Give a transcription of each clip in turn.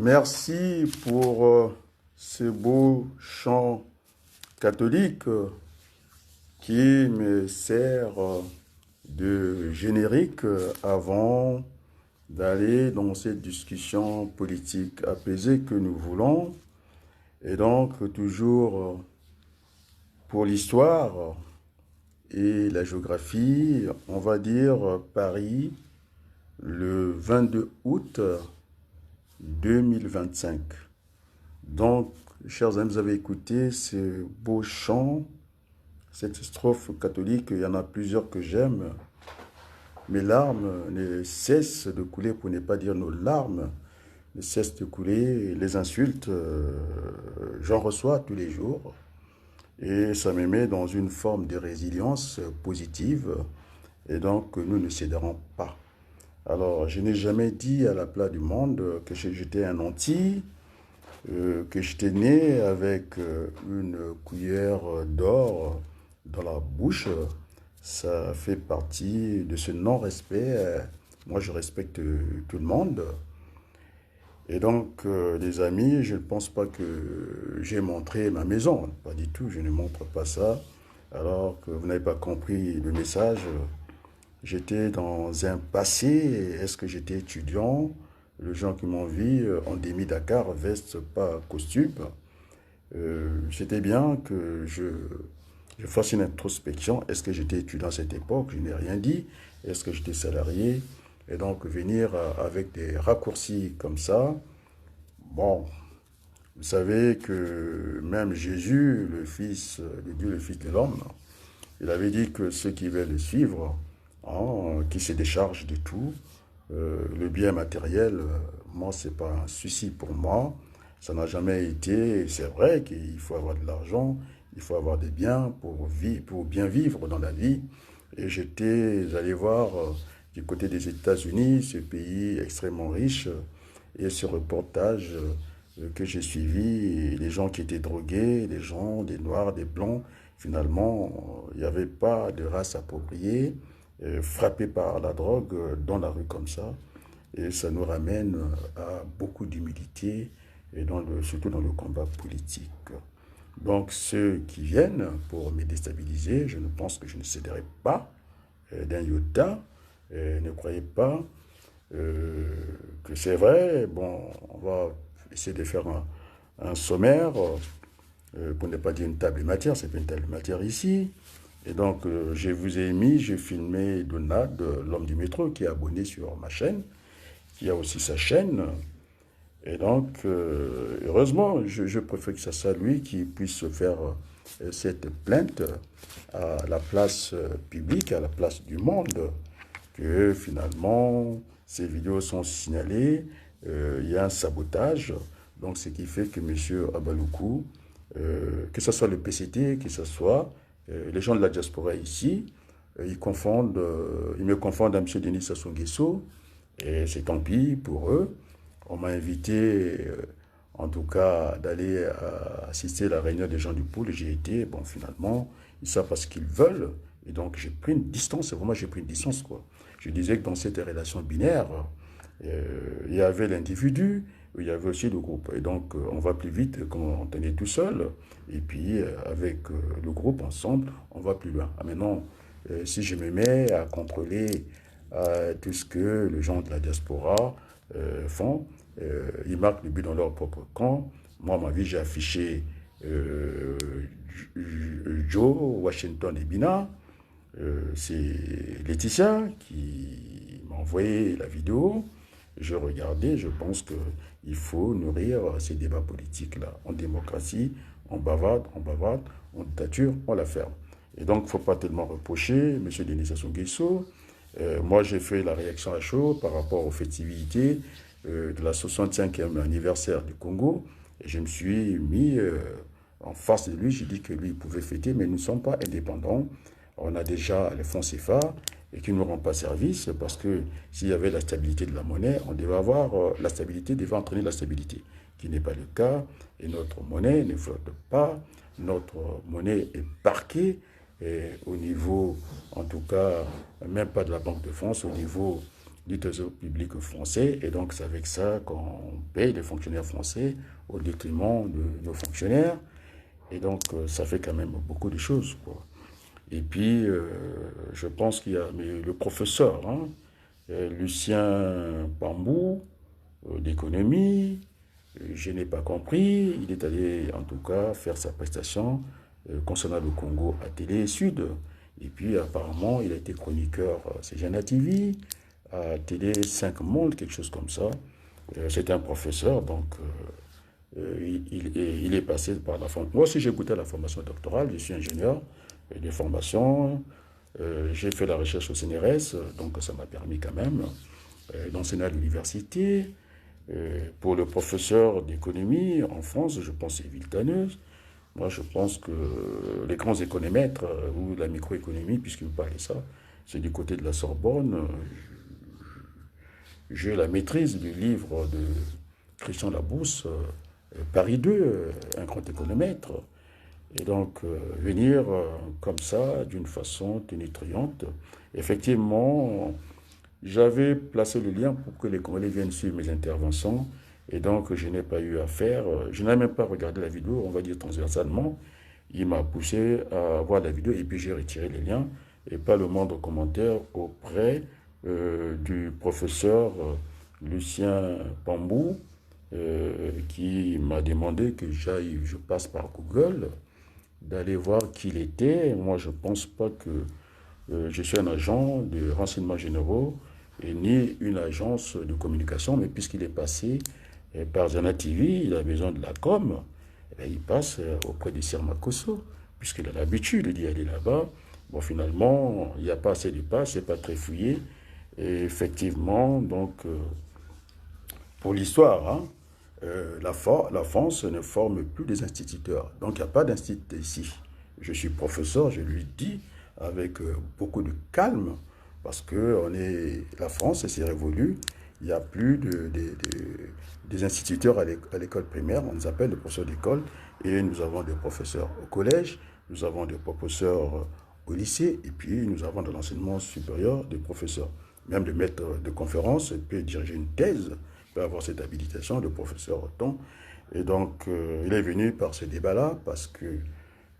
Merci pour ce beau chant catholique qui me sert de générique avant d'aller dans cette discussion politique apaisée que nous voulons. Et donc, toujours pour l'histoire et la géographie, on va dire Paris le 22 août 2025. Donc, chers amis, vous avez écouté ce beau chant, cette strophe catholique. Il y en a plusieurs que j'aime. Mes larmes ne cessent de couler, pour ne pas dire nos larmes ne cessent de couler. Les insultes, j'en reçois tous les jours. Et ça me met dans une forme de résilience positive. Et donc, nous ne céderons pas. Alors, je n'ai jamais dit à la place du monde que j'étais un anti, que j'étais né avec une cuillère d'or dans la bouche. Ça fait partie de ce non-respect. Moi, je respecte tout le monde. Et donc, les amis, je ne pense pas que j'ai montré ma maison. Pas du tout, je ne montre pas ça. Alors que vous n'avez pas compris le message. J'étais dans un passé. Est-ce que j'étais étudiant? Les gens qui m'ont vu en demi-Dakar, veste, pas costume. C'était bien que je fasse une introspection. Est-ce que j'étais étudiant à cette époque? Je n'ai rien dit. Est-ce que j'étais salarié? Et donc venir avec des raccourcis comme ça, bon, vous savez que même Jésus, le Fils de Dieu, le Fils de l'homme, il avait dit que ceux qui veulent le suivre, qui se déchargent de tout, le bien matériel, moi, c'est pas un souci pour moi. Ça n'a jamais été. C'est vrai qu'il faut avoir de l'argent, il faut avoir des biens pour bien vivre dans la vie. Et j'étais allé voir du côté des États-Unis, ce pays extrêmement riche, et ce reportage que j'ai suivi, les gens qui étaient drogués, les gens, des noirs, des blancs, finalement, il n'y avait pas de race appropriée, frappés par la drogue dans la rue comme ça. Et ça nous ramène à beaucoup d'humilité, et surtout dans le combat politique. Donc ceux qui viennent pour me déstabiliser, je ne pense que je ne céderai pas d'un iota. Ne croyez pas que c'est vrai. Bon, on va essayer de faire un sommaire, pour ne pas dire une table de matière, c'est pas une table de matière ici. Et donc, je vous ai mis, j'ai filmé Donald, l'homme du métro, qui est abonné sur ma chaîne, qui a aussi sa chaîne. Et donc, heureusement, je préfère que ce soit lui qui puisse faire cette plainte à la place publique, à la place du monde, que finalement, ces vidéos sont signalées, il y a un sabotage. Donc, ce qui fait que M. Abaloukou, que ce soit le PCT, que ce soit les gens de la diaspora ici, ils me confondent à M. Denis Sassou Nguesso, et c'est tant pis pour eux. On m'a invité, en tout cas, d'aller assister à la réunion des gens du pôle. J'ai été, bon, finalement, ils savent pas ce qu'ils veulent. Et donc, j'ai pris une distance. Vraiment, j'ai pris une distance, quoi. Je disais que dans cette relation binaire, il y avait l'individu, il y avait aussi le groupe. Et donc, on va plus vite quand on est tout seul. Et puis, avec le groupe, ensemble, on va plus loin. Ah, maintenant, si je me mets à contrôler tout ce que les gens de la diaspora font, ils marquent le but dans leur propre camp. Moi, ma vie, j'ai affiché Joe, Washington et Bina. C'est Laetitia qui m'a envoyé la vidéo. Je regardais, je pense qu'il faut nourrir ces débats politiques-là. En démocratie, on bavarde, on dictature, on la ferme. Et donc, il ne faut pas tellement reprocher M. Denis Sassou Nguesso. Moi, j'ai fait la réaction à chaud par rapport aux festivités de la 65e anniversaire du Congo. Et je me suis mis en face de lui. J'ai dit que lui, il pouvait fêter, mais nous ne sommes pas indépendants. On a déjà les fonds CFA et qui ne nous rendent pas service parce que s'il y avait la stabilité de la monnaie, on devait avoir la stabilité, devait entraîner la stabilité, qui n'est pas le cas. Et notre monnaie ne flotte pas. Notre monnaie est parquée et au niveau, en tout cas, même pas de la Banque de France, au niveau du Trésor public français. Et donc, c'est avec ça qu'on paye les fonctionnaires français au détriment de nos fonctionnaires. Et donc, ça fait quand même beaucoup de choses, quoi. Et puis, je pense qu'il y a le professeur, hein, Lucien Pambou, d'économie, je n'ai pas compris. Il est allé, en tout cas, faire sa prestation concernant le Congo à Télé Sud. Et puis, apparemment, il a été chroniqueur à CGNA TV, à Télé 5 Monde, quelque chose comme ça. C'est un professeur, donc il est passé par la formation. Moi aussi, j'ai goûté à la formation doctorale. Je suis ingénieur de formation. J'ai fait la recherche au CNRS, donc ça m'a permis quand même d'enseigner à l'université. Pour le professeur d'économie en France, je pense que c'est Villetaneuse. Moi, je pense que les grands économètres ou la microéconomie, puisqu'il me parlait ça, c'est du côté de la Sorbonne. J'ai la maîtrise du livre de Christian Labrousse, Paris 2, un grand économètre. Et donc, venir comme ça, d'une façon tonitruante. Effectivement, j'avais placé le lien pour que les Congolais viennent suivre mes interventions. Et donc, je n'ai pas eu à faire. Je n'ai même pas regardé la vidéo, on va dire transversalement. Il m'a poussé à voir la vidéo et puis j'ai retiré les liens. Et pas le moindre commentaire auprès du professeur Lucien Pambou, qui m'a demandé que je passe par Google, d'aller voir qui il était. Moi, je ne pense pas que je suis un agent de renseignements généraux et ni une agence de communication, mais puisqu'il est passé par Zana TV, il a besoin de la com, et bien, il passe auprès de Sirmakoso, puisqu'il a l'habitude d'y aller là-bas. Bon, finalement, il n'y a pas assez de pas, c'est pas très fouillé. Et effectivement, donc, pour l'histoire, hein, la France ne forme plus des instituteurs. Donc, il n'y a pas d'instituteur ici. Je suis professeur, je lui dis, avec beaucoup de calme, parce que la France s'est révolue. Il n'y a plus des instituteurs à l'école primaire, on nous appelle des professeurs d'école, et nous avons des professeurs au collège, nous avons des professeurs au lycée, et puis nous avons dans l'enseignement supérieur des professeurs. Même le maître de conférence peut diriger une thèse, peut avoir cette habilitation de professeur autant. Et donc, il est venu par ce débat-là, parce que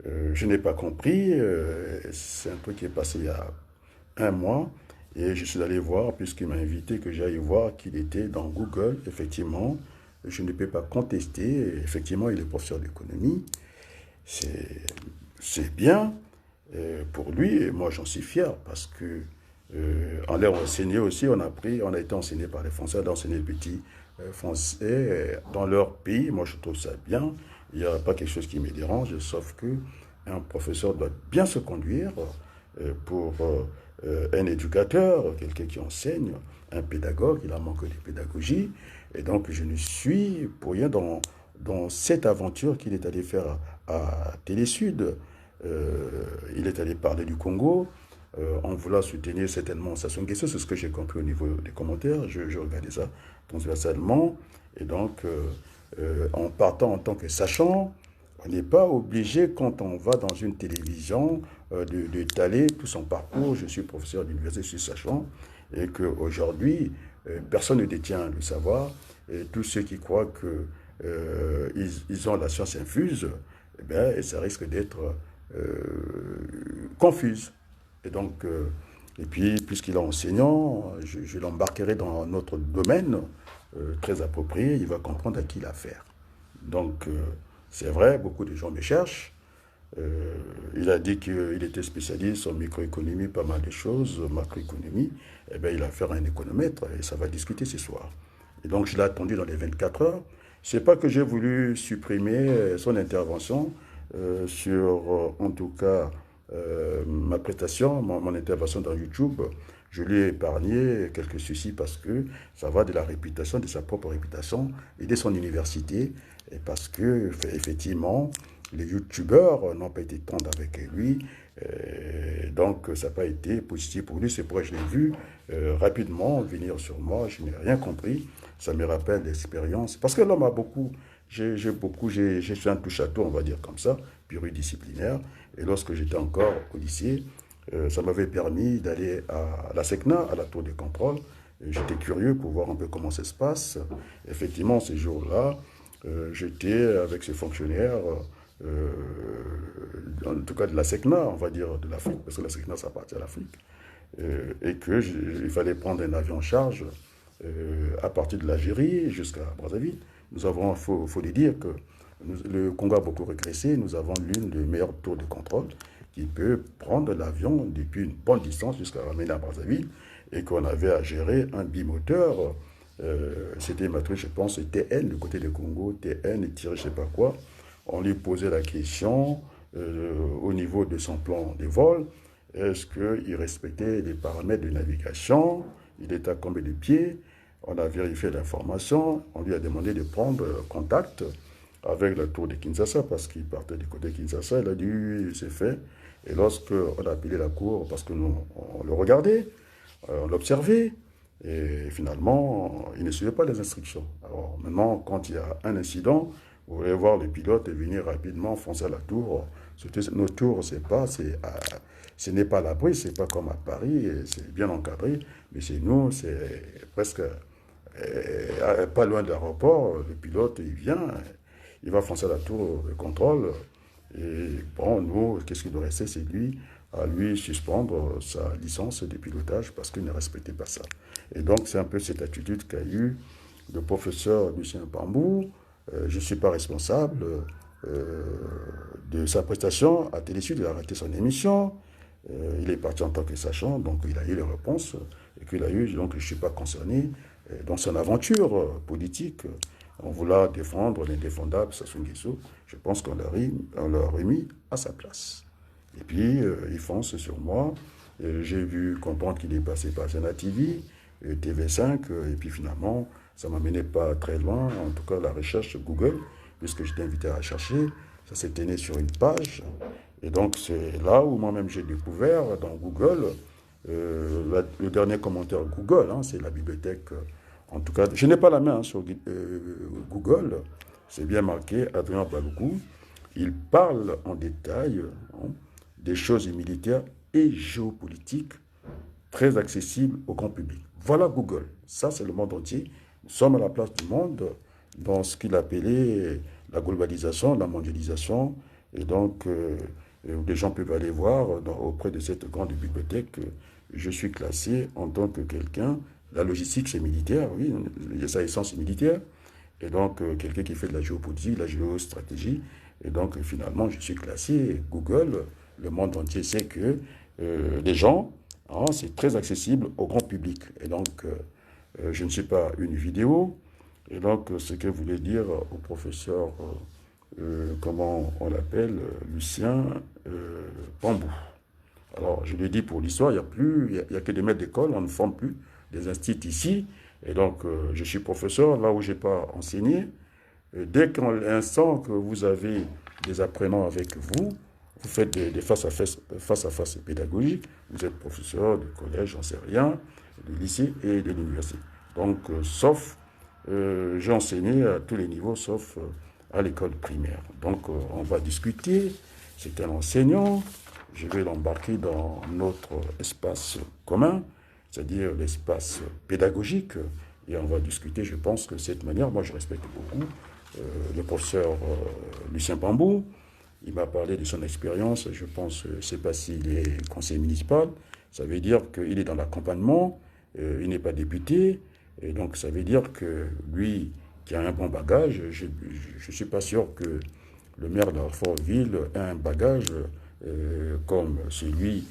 je n'ai pas compris. C'est un truc qui est passé il y a un mois. Et je suis allé voir, puisqu'il m'a invité, que j'aille voir qu'il était dans Google. Effectivement, je ne peux pas contester. Effectivement, il est professeur d'économie. C'est bien pour lui. Et moi, j'en suis fier, parce que en l'air enseigné aussi, on a été enseigné par les Français d'enseigner les petits Français dans leur pays. Moi, je trouve ça bien. Il n'y a pas quelque chose qui me dérange, sauf que un professeur doit bien se conduire pour un éducateur, quelqu'un qui enseigne, un pédagogue, il en manque de pédagogie. Et donc, je ne suis pour rien dans cette aventure qu'il est allé faire à Télé Sud. Il est allé parler du Congo, en voulant soutenir certainement Sassou Nguesso, c'est ce que j'ai compris au niveau des commentaires. Je regardais ça transversalement. Et donc, en partant en tant que sachant, on n'est pas obligé, quand on va dans une télévision, d'étaler tout son parcours. Je suis professeur d'université, je suis sachant, et qu'aujourd'hui, personne ne détient le savoir. Et tous ceux qui croient qu'ils ont la science infuse, eh bien, ça risque d'être confuse. Et donc, et puis, puisqu'il est enseignant, je l'embarquerai dans notre domaine très approprié. Il va comprendre à qui il a affaire. Donc, c'est vrai, beaucoup de gens me cherchent. Il a dit qu'il était spécialiste en microéconomie, pas mal de choses, macroéconomie. Eh bien, il a affaire à un économètre et ça va discuter ce soir. Et donc, je l'ai attendu dans les 24 heures. Ce n'est pas que j'ai voulu supprimer son intervention sur, en tout cas, ma prestation, mon intervention dans YouTube. Je lui ai épargné quelques soucis parce que ça va de la réputation, de sa propre réputation et de son université. Et parce que, effectivement, les youtubeurs n'ont pas été tendres avec lui. Donc, ça n'a pas été positif pour lui. C'est pourquoi je l'ai vu rapidement venir sur moi. Je n'ai rien compris. Ça me rappelle l'expérience. Parce que l'homme a beaucoup. J'ai fait un touche-à-tout, on va dire comme ça, pluridisciplinaire. Et lorsque j'étais encore au lycée, ça m'avait permis d'aller à la SECNA, à la tour de contrôle. J'étais curieux pour voir un peu comment ça se passe. Effectivement, ces jours-là, j'étais avec ces fonctionnaires, euh, en tout cas de la SECNA, on va dire de l'Afrique, parce que la SECNA, ça appartient à l'Afrique, et qu'il fallait prendre un avion en charge à partir de l'Algérie jusqu'à Brazzaville. Nous avons, faut le dire, que le Congo a beaucoup régressé. Nous avons l'une des meilleures tours de contrôle qui peut prendre l'avion depuis une bonne distance jusqu'à ramener à Brazzaville et qu'on avait à gérer un bimoteur. C'était matrice, je pense, TN, du côté du Congo, TN, et tiré je ne sais pas quoi. On lui posait la question au niveau de son plan de vol, est-ce qu'il respectait les paramètres de navigation, il était à combien de pieds, on a vérifié l'information, on lui a demandé de prendre contact avec la tour de Kinshasa parce qu'il partait du côté de Kinshasa, il a dit oui, c'est fait. Et lorsque on a appelé la cour, parce que nous, on le regardait, on l'observait, et finalement, il ne suivait pas les instructions. Alors maintenant, quand il y a un incident, vous voulez voir le pilote venir rapidement foncer à la tour. Nos tours, ce n'est pas à l'abri, c'est pas comme à Paris, c'est bien encadré, mais chez nous, c'est presque pas loin de l'aéroport. Le pilote, il vient, il va foncer à la tour de contrôle. Et bon, nous, qu'est-ce qu'il nous restait, c'est lui, à lui suspendre sa licence de pilotage parce qu'il ne respectait pas ça. Et donc, c'est un peu cette attitude qu'a eu le professeur Lucien Pambou. Je ne suis pas responsable de sa prestation à Télésud. Il a raté son émission. Il est parti en tant que sachant, donc il a eu les réponses et qu'il a eu, donc je ne suis pas concerné dans son aventure politique. On voulait défendre l'indéfendable Sassou Nguesso. Je pense qu'on l'a remis à sa place. Et puis, il fonce sur moi. J'ai vu comprendre qu'il est passé par Zena TV, TV5, et puis finalement, ça ne m'amenait pas très loin, en tout cas la recherche sur Google, puisque j'étais invité à chercher. Ça s'est tenu sur une page. Et donc, c'est là où moi-même j'ai découvert dans Google, le dernier commentaire Google, hein, c'est la bibliothèque. En tout cas, je n'ai pas la main hein, sur Google, c'est bien marqué, Adrien Balougou. Il parle en détail hein, des choses militaires et géopolitiques très accessibles au grand public. Voilà Google, ça c'est le monde entier. Nous sommes à la place du monde dans ce qu'il appelait la globalisation, la mondialisation. Et donc, les gens peuvent aller voir auprès de cette grande bibliothèque. Je suis classé en tant que quelqu'un. La logistique, c'est militaire, oui, sa essence est militaire. Et donc, quelqu'un qui fait de la géopolitique, de la géostratégie. Et donc, finalement, je suis classé. Google, le monde entier sait que les gens, hein, c'est très accessible au grand public. Et donc, je ne suis pas une vidéo. Et donc, ce que voulait dire au professeur, comment on l'appelle, Lucien Pambou. Alors, je l'ai dit pour l'histoire, il n'y a que des maîtres d'école, on ne forme plus des instituts ici. Et donc, je suis professeur là où je n'ai pas enseigné. Et dès qu'à l'instant que vous avez des apprenants avec vous, vous faites des face-à-face pédagogiques, vous êtes professeur du collège, j'en sais rien, du lycée et de l'université. Donc, j'ai enseigné à tous les niveaux, sauf à l'école primaire. Donc, on va discuter. C'est un enseignant. Je vais l'embarquer dans notre espace commun, c'est-à-dire l'espace pédagogique. Et on va discuter, je pense que de cette manière, moi je respecte beaucoup le professeur Lucien Pambou. Il m'a parlé de son expérience, je pense, je ne sais pas s'il est conseiller municipal. Ça veut dire qu'il est dans l'accompagnement, il n'est pas député. Et donc ça veut dire que lui, qui a un bon bagage, je ne suis pas sûr que le maire d'Arfort-Ville a un bagage comme celui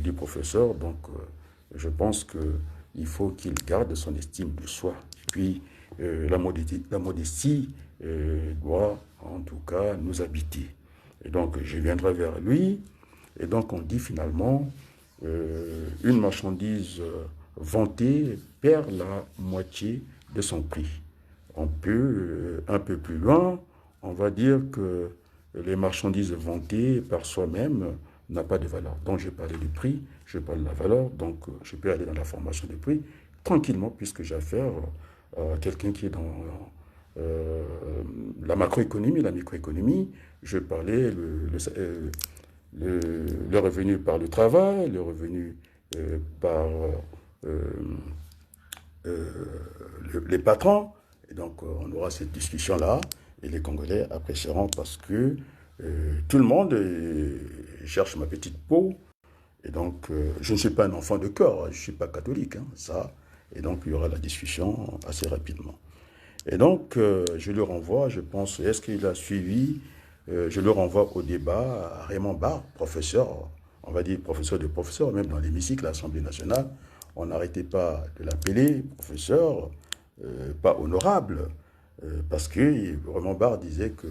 du professeur. Donc, je pense qu'il faut qu'il garde son estime de soi. Et puis, la modestie doit, en tout cas, nous habiter. Et donc, je viendrai vers lui. Et donc, on dit finalement, une marchandise vantée perd la moitié de son prix. On peut, un peu plus loin, on va dire que les marchandises vantées par soi-même n'ont pas de valeur. Donc, je parlais du prix, je parle de la valeur, donc je peux aller dans la formation du prix tranquillement, puisque j'ai affaire à quelqu'un qui est dans la macroéconomie, la microéconomie. Je parlais le revenu par le travail, le revenu par les patrons. Et donc, on aura cette discussion-là et les Congolais apprécieront parce que tout le monde cherche ma petite peau. Et donc, je ne suis pas un enfant de cœur, je ne suis pas catholique, hein, ça. Et donc, il y aura la discussion assez rapidement. Et donc, je le renvoie, je pense, est-ce qu'il a suivi, je le renvoie au débat à Raymond Barre, professeur, on va dire professeur de professeur, même dans l'hémicycle de l'Assemblée nationale. On n'arrêtait pas de l'appeler professeur, pas honorable, parce que Raymond Barre disait que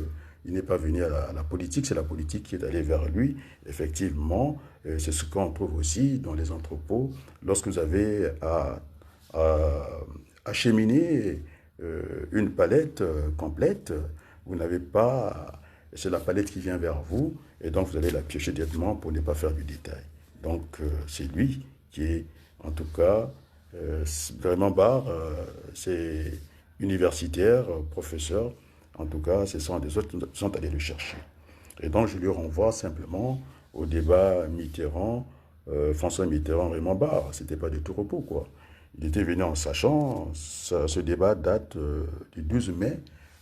il n'est pas venu à la politique, c'est la politique qui est allée vers lui. Effectivement, c'est ce qu'on trouve aussi dans les entrepôts. Lorsque vous avez à acheminer une palette complète, vous n'avez pas, c'est la palette qui vient vers vous, et donc vous allez la piocher directement pour ne pas faire du détail. Donc c'est lui qui est, en tout cas, vraiment barre, c'est universitaire, professeur, en tout cas, ce sont des autres qui sont allés le chercher. Et donc je lui renvoie simplement au débat Mitterrand, François Mitterrand, Raymond Barre, c'était pas du tout repos, quoi. Il était venu en sachant, ce débat date du 12 mai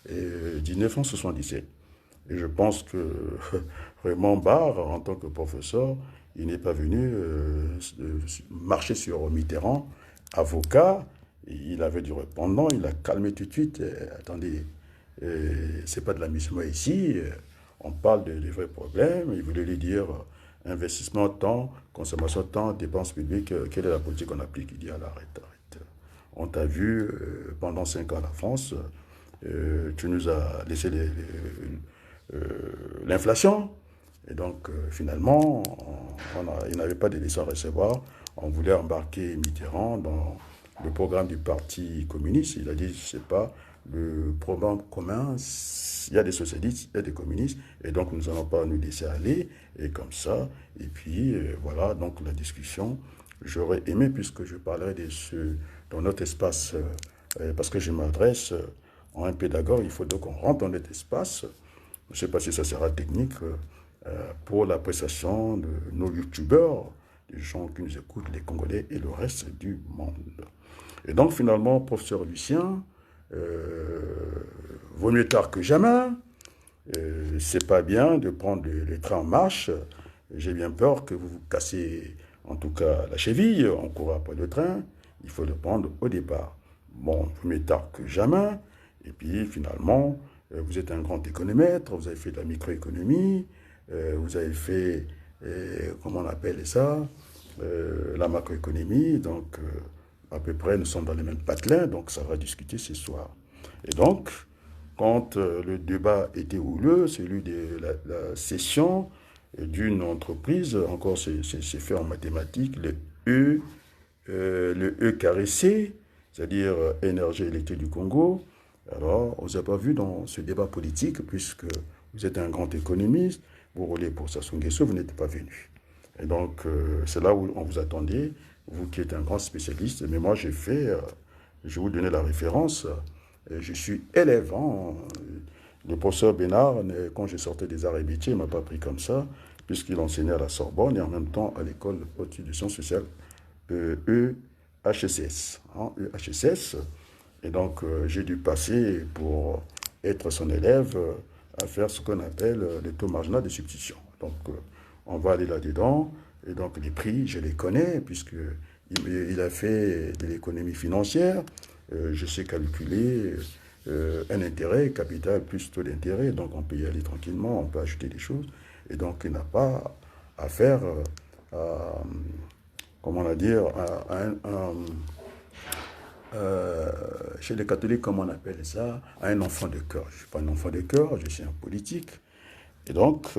1977. Et je pense que Raymond Barre, en tant que professeur, il n'est pas venu marcher sur Mitterrand, avocat, il avait du répondant, il a calmé tout de suite. Attendez, c'est pas de l'amusement ici, on parle des vrais problèmes. Il voulait lui dire investissement temps, consommation temps, dépenses publiques, quelle est la politique qu'on applique? Il dit arrête, arrête. On t'a vu pendant 5 ans à la France, tu nous as laissé l'inflation. Et donc, finalement, il n'avait pas de leçons à recevoir. On voulait embarquer Mitterrand dans le programme du Parti communiste. Il a dit, c'est pas le programme commun, il y a des socialistes, il y a des communistes, et donc nous n'allons pas nous laisser aller, et comme ça, et puis voilà, donc la discussion, j'aurais aimé, puisque je parlerai de ce, dans notre espace, parce que je m'adresse en un pédagogue, il faut donc qu'on rentre dans notre espace, je ne sais pas si ça sera technique, pour l'appréciation de nos youtubeurs, les gens qui nous écoutent, les Congolais et le reste du monde. Et donc finalement, professeur Lucien, vaut mieux tard que jamais. C'est pas bien de prendre les trains en marche. J'ai bien peur que vous vous cassez, en tout cas, la cheville en courant après le train. Il faut le prendre au départ. Bon, vaut mieux tard que jamais. Et puis, finalement, vous êtes un grand économètre, vous avez fait de la microéconomie, vous avez fait, comment on appelle ça, la macroéconomie. Donc, à peu près, nous sommes dans les mêmes patelins, donc ça va discuter ce soir. Et donc, quand le débat était houleux, celui de la cession d'une entreprise, encore c'est fait en mathématiques, le E carré C, c'est-à-dire Énergie électrique du Congo. Alors, on ne vous a pas vu dans ce débat politique, puisque vous êtes un grand économiste, vous roulez pour Sassou Nguesso, vous n'êtes pas venu. Et donc, c'est là où on vous attendait, vous qui êtes un grand spécialiste. Mais moi, j'ai fait, je vais vous donner la référence, je suis élève. Hein. Le professeur Bénard, quand je sortais des arts et métiers, il ne m'a pas pris comme ça, puisqu'il enseignait à la Sorbonne et en même temps à l'école haute de sciences sociales EHSS. Hein, EHSS. Et donc, j'ai dû passer pour être son élève à faire ce qu'on appelle les taux marginaux de substitution. Donc, on va aller là-dedans. Et donc, les prix, je les connais, puisqu'il a fait de l'économie financière. Je sais calculer un intérêt, capital plus taux d'intérêt. Donc, on peut y aller tranquillement, on peut ajouter des choses. Et donc, il n'a pas à faire, comment on va dire, chez les catholiques, comme on appelle ça, à un enfant de cœur. Je ne suis pas un enfant de cœur, je suis un politique. Et donc,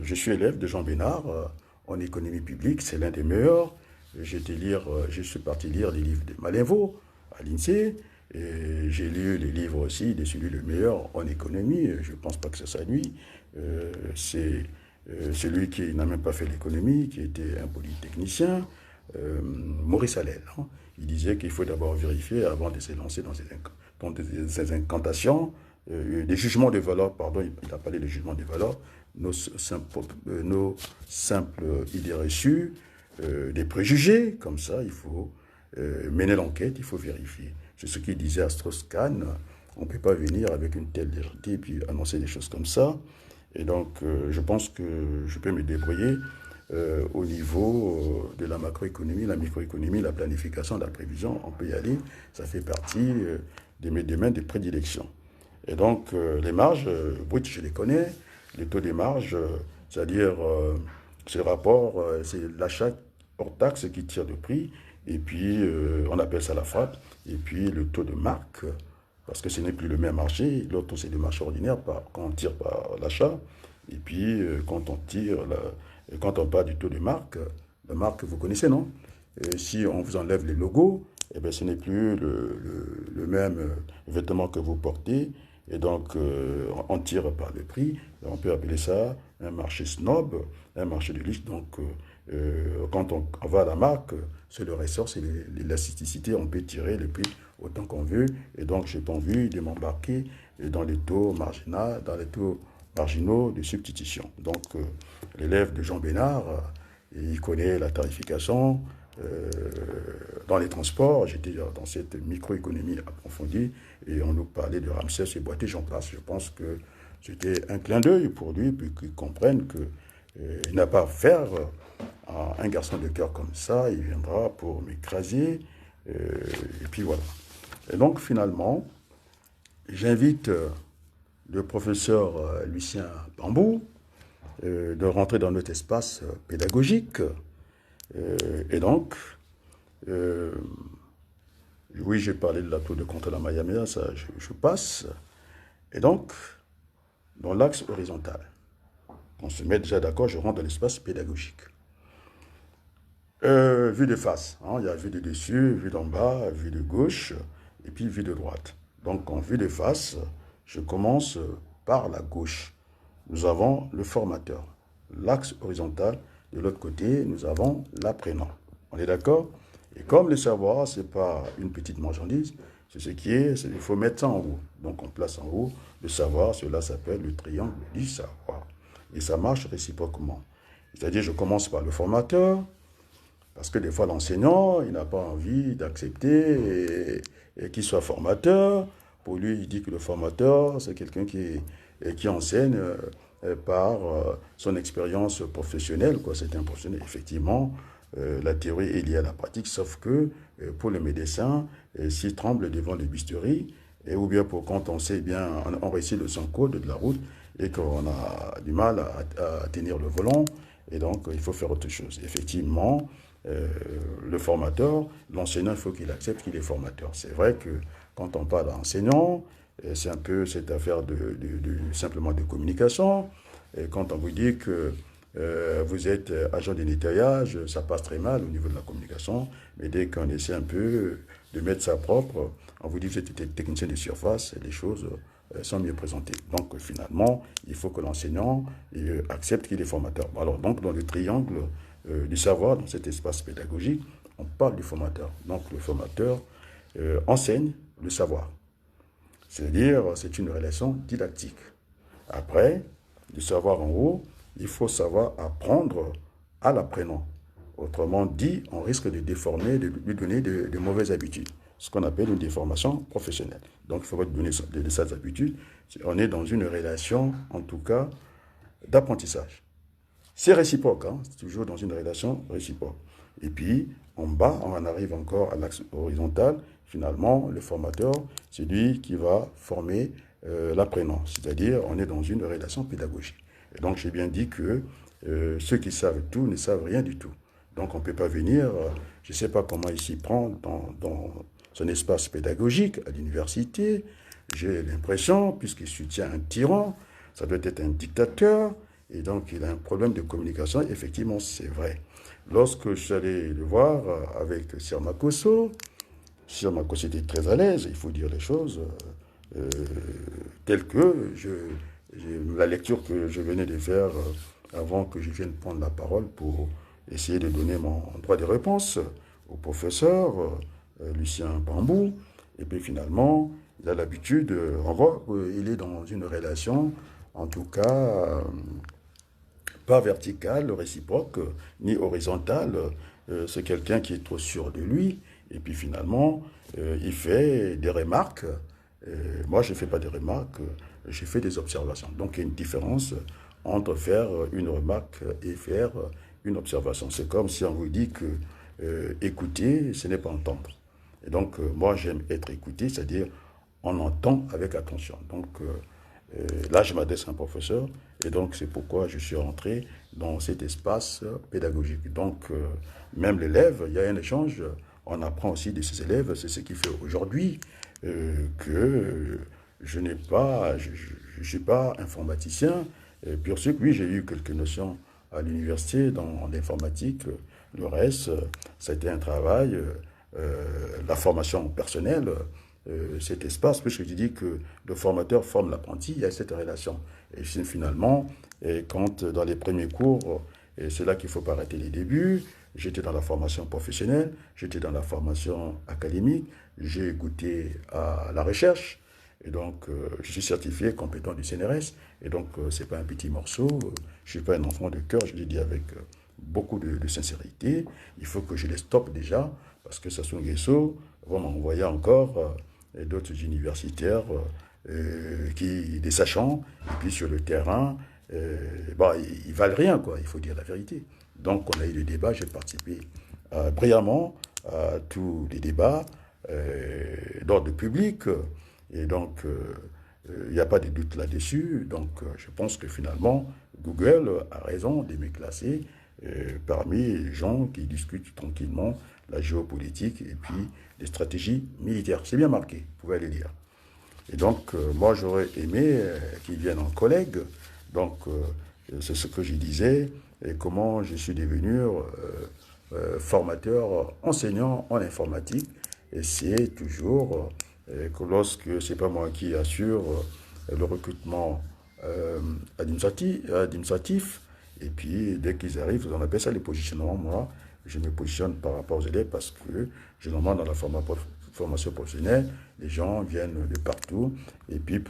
je suis élève de Jean Bénard en économie publique, c'est l'un des meilleurs. Je suis parti lire les livres de Malenveau à l'INSEE. Et j'ai lu les livres aussi de celui le meilleur en économie. Je ne pense pas que ce soit lui. C'est celui qui n'a même pas fait l'économie, qui était un polytechnicien, Maurice Allel. Hein. Il disait qu'il faut d'abord vérifier avant de se lancer dans ces incantations, des jugements de valeur, pardon, il a parlé de jugements de valeur, nos simples idées reçues, des préjugés, comme ça, il faut mener l'enquête, il faut vérifier. C'est ce qu'il disait à Strauss-Kahn. On ne peut pas venir avec une telle légèreté et puis annoncer des choses comme ça. Et donc, je pense que je peux me débrouiller au niveau de la macroéconomie, la microéconomie, la planification, la prévision. On peut y aller. Ça fait partie de mes domaines de prédilection. Et donc, les marges brutes, je les connais. Les taux des marges, c'est-à-dire, c'est le rapport, c'est l'achat hors taxe qui tire le prix. Et puis, on appelle ça la frappe. Et puis, le taux de marque, parce que ce n'est plus le même marché. L'autre, c'est le marché ordinaire quand on tire par l'achat. Et puis, quand on parle du taux de marque, la marque, vous connaissez, non? Et si on vous enlève les logos, eh bien, ce n'est plus le même vêtement que vous portez. Et donc, on tire par le prix. On peut appeler ça un marché snob, un marché de luxe. Donc, quand on va à la marque, c'est le ressort, c'est l'élasticité. On peut tirer le prix autant qu'on veut. Et donc, j'ai pas envie de m'embarquer dans les taux marginaux, de substitution. Donc, l'élève de Jean Bénard, il connaît la tarification. Dans les transports, j'étais dans cette microéconomie approfondie et on nous parlait de Ramsès et Boité, j'en passe. Je pense que c'était un clin d'œil pour lui, puis qu'il comprenne qu'il n'a pas à faire à un garçon de cœur comme ça, il viendra pour m'écraser, et puis voilà. Et donc finalement, j'invite le professeur Lucien Bambou de rentrer dans notre espace pédagogique. Et donc, oui, j'ai parlé de la tour de contrôle à Miami, ça je passe. Et donc, dans l'axe horizontal, on se met déjà d'accord, je rentre dans l'espace pédagogique. Vue de face, hein, il y a vue de dessus, vue d'en bas, vue de gauche, et puis vue de droite. Donc, en vue de face, je commence par la gauche. Nous avons le formateur. L'axe horizontal, de l'autre côté, nous avons l'apprenant. On est d'accord? Et comme le savoir, ce n'est pas une petite marchandise, c'est ce qui est, il faut mettre ça en haut. Donc on place en haut le savoir, cela s'appelle le triangle du savoir. Et ça marche réciproquement. C'est-à-dire, je commence par le formateur, parce que des fois l'enseignant, il n'a pas envie d'accepter et qu'il soit formateur. Pour lui, il dit que le formateur, c'est quelqu'un qui enseigne par son expérience professionnelle, quoi. C'est un professionnel. Effectivement, la théorie est liée à la pratique, sauf que pour le médecin, s'il tremble devant les bisturies, ou bien pour quand on sait bien, on réussit le son code de la route et qu'on a du mal à tenir le volant, et donc il faut faire autre chose. Effectivement, le formateur, l'enseignant, il faut qu'il accepte qu'il est formateur. C'est vrai que quand on parle d'enseignant, c'est un peu cette affaire simplement de communication. Et quand on vous dit que vous êtes agent de nettoyage, ça passe très mal au niveau de la communication. Mais dès qu'on essaie un peu de mettre ça propre, on vous dit que vous êtes technicien de surface, et les choses sont mieux présentées. Donc finalement, il faut que l'enseignant accepte qu'il est formateur. Alors donc dans le triangle du savoir, dans cet espace pédagogique, on parle du formateur. Donc le formateur enseigne le savoir. C'est-à-dire, c'est une relation didactique. Après, du savoir en haut, il faut savoir apprendre à l'apprenant. Autrement dit, on risque de déformer, de lui donner de mauvaises habitudes. Ce qu'on appelle une déformation professionnelle. Donc, il faudrait donner de ces habitudes. On est dans une relation, en tout cas, d'apprentissage. C'est réciproque, hein? C'est toujours dans une relation réciproque. Et puis, en bas, on en arrive encore à l'axe horizontal. Finalement, le formateur, c'est lui qui va former l'apprenant. C'est-à-dire, on est dans une relation pédagogique. Et donc, j'ai bien dit que ceux qui savent tout ne savent rien du tout. Donc, on ne peut pas venir, je ne sais pas comment il s'y prend dans son espace pédagogique à l'université. J'ai l'impression, puisqu'il soutient un tyran, ça doit être un dictateur, et donc il a un problème de communication. Effectivement, c'est vrai. Lorsque je suis allé le voir avec Sir Makosso était très à l'aise, il faut dire les choses telles que la lecture que je venais de faire avant que je vienne prendre la parole pour essayer de donner mon droit de réponse au professeur Lucien Bambou. Et puis finalement, il a l'habitude, on voit qu'il est dans une relation, en tout cas, pas verticale, réciproque, ni horizontale. C'est quelqu'un qui est trop sûr de lui. Et puis finalement, il fait des remarques. Moi, je ne fais pas des remarques, je fais des observations. Donc il y a une différence entre faire une remarque et faire une observation. C'est comme si on vous dit que écouter, ce n'est pas entendre. Et donc, moi, j'aime être écouté, c'est-à-dire on entend avec attention. Donc, là, je m'adresse à un professeur, et donc c'est pourquoi je suis rentré dans cet espace pédagogique. Donc, même l'élève, il y a un échange, on apprend aussi de ses élèves, c'est ce qui fait aujourd'hui que je n'ai pas, je suis pas informaticien, pur sucre. Oui, j'ai eu quelques notions à l'université dans l'informatique. Le reste, ça a été un travail, la formation personnelle, cet espace, puisque tu dis que le formateur forme l'apprenti, il y a cette relation. Et finalement, quand dans les premiers cours, et c'est là qu'il ne faut pas arrêter les débuts, j'étais dans la formation professionnelle, j'étais dans la formation académique, j'ai goûté à la recherche, et donc je suis certifié compétent du CNRS, et donc ce n'est pas un petit morceau, je ne suis pas un enfant de cœur, je le dis avec beaucoup de sincérité, il faut que je les stoppe déjà, parce que Sassou Nguesso va m'envoyer encore d'autres universitaires des sachants, et puis sur le terrain, bah, ils valent rien, quoi, il faut dire la vérité. Donc on a eu le débat, j'ai participé brillamment à tous les débats d'ordre public, et donc il n'y a pas de doute là-dessus. Donc je pense que finalement, Google a raison de me classer parmi les gens qui discutent tranquillement la géopolitique et puis les stratégies militaires. C'est bien marqué, vous pouvez aller lire. Et donc, moi, j'aurais aimé qu'ils viennent en collègue. Donc, c'est ce que je disais, et comment je suis devenu formateur, enseignant en informatique. Et c'est toujours que lorsque c'est pas moi qui assure le recrutement administratif, et puis dès qu'ils arrivent, on appelle ça les positionnements. Moi, je me positionne par rapport aux élèves parce que généralement dans la formation professionnelle, les gens viennent de partout. Et puis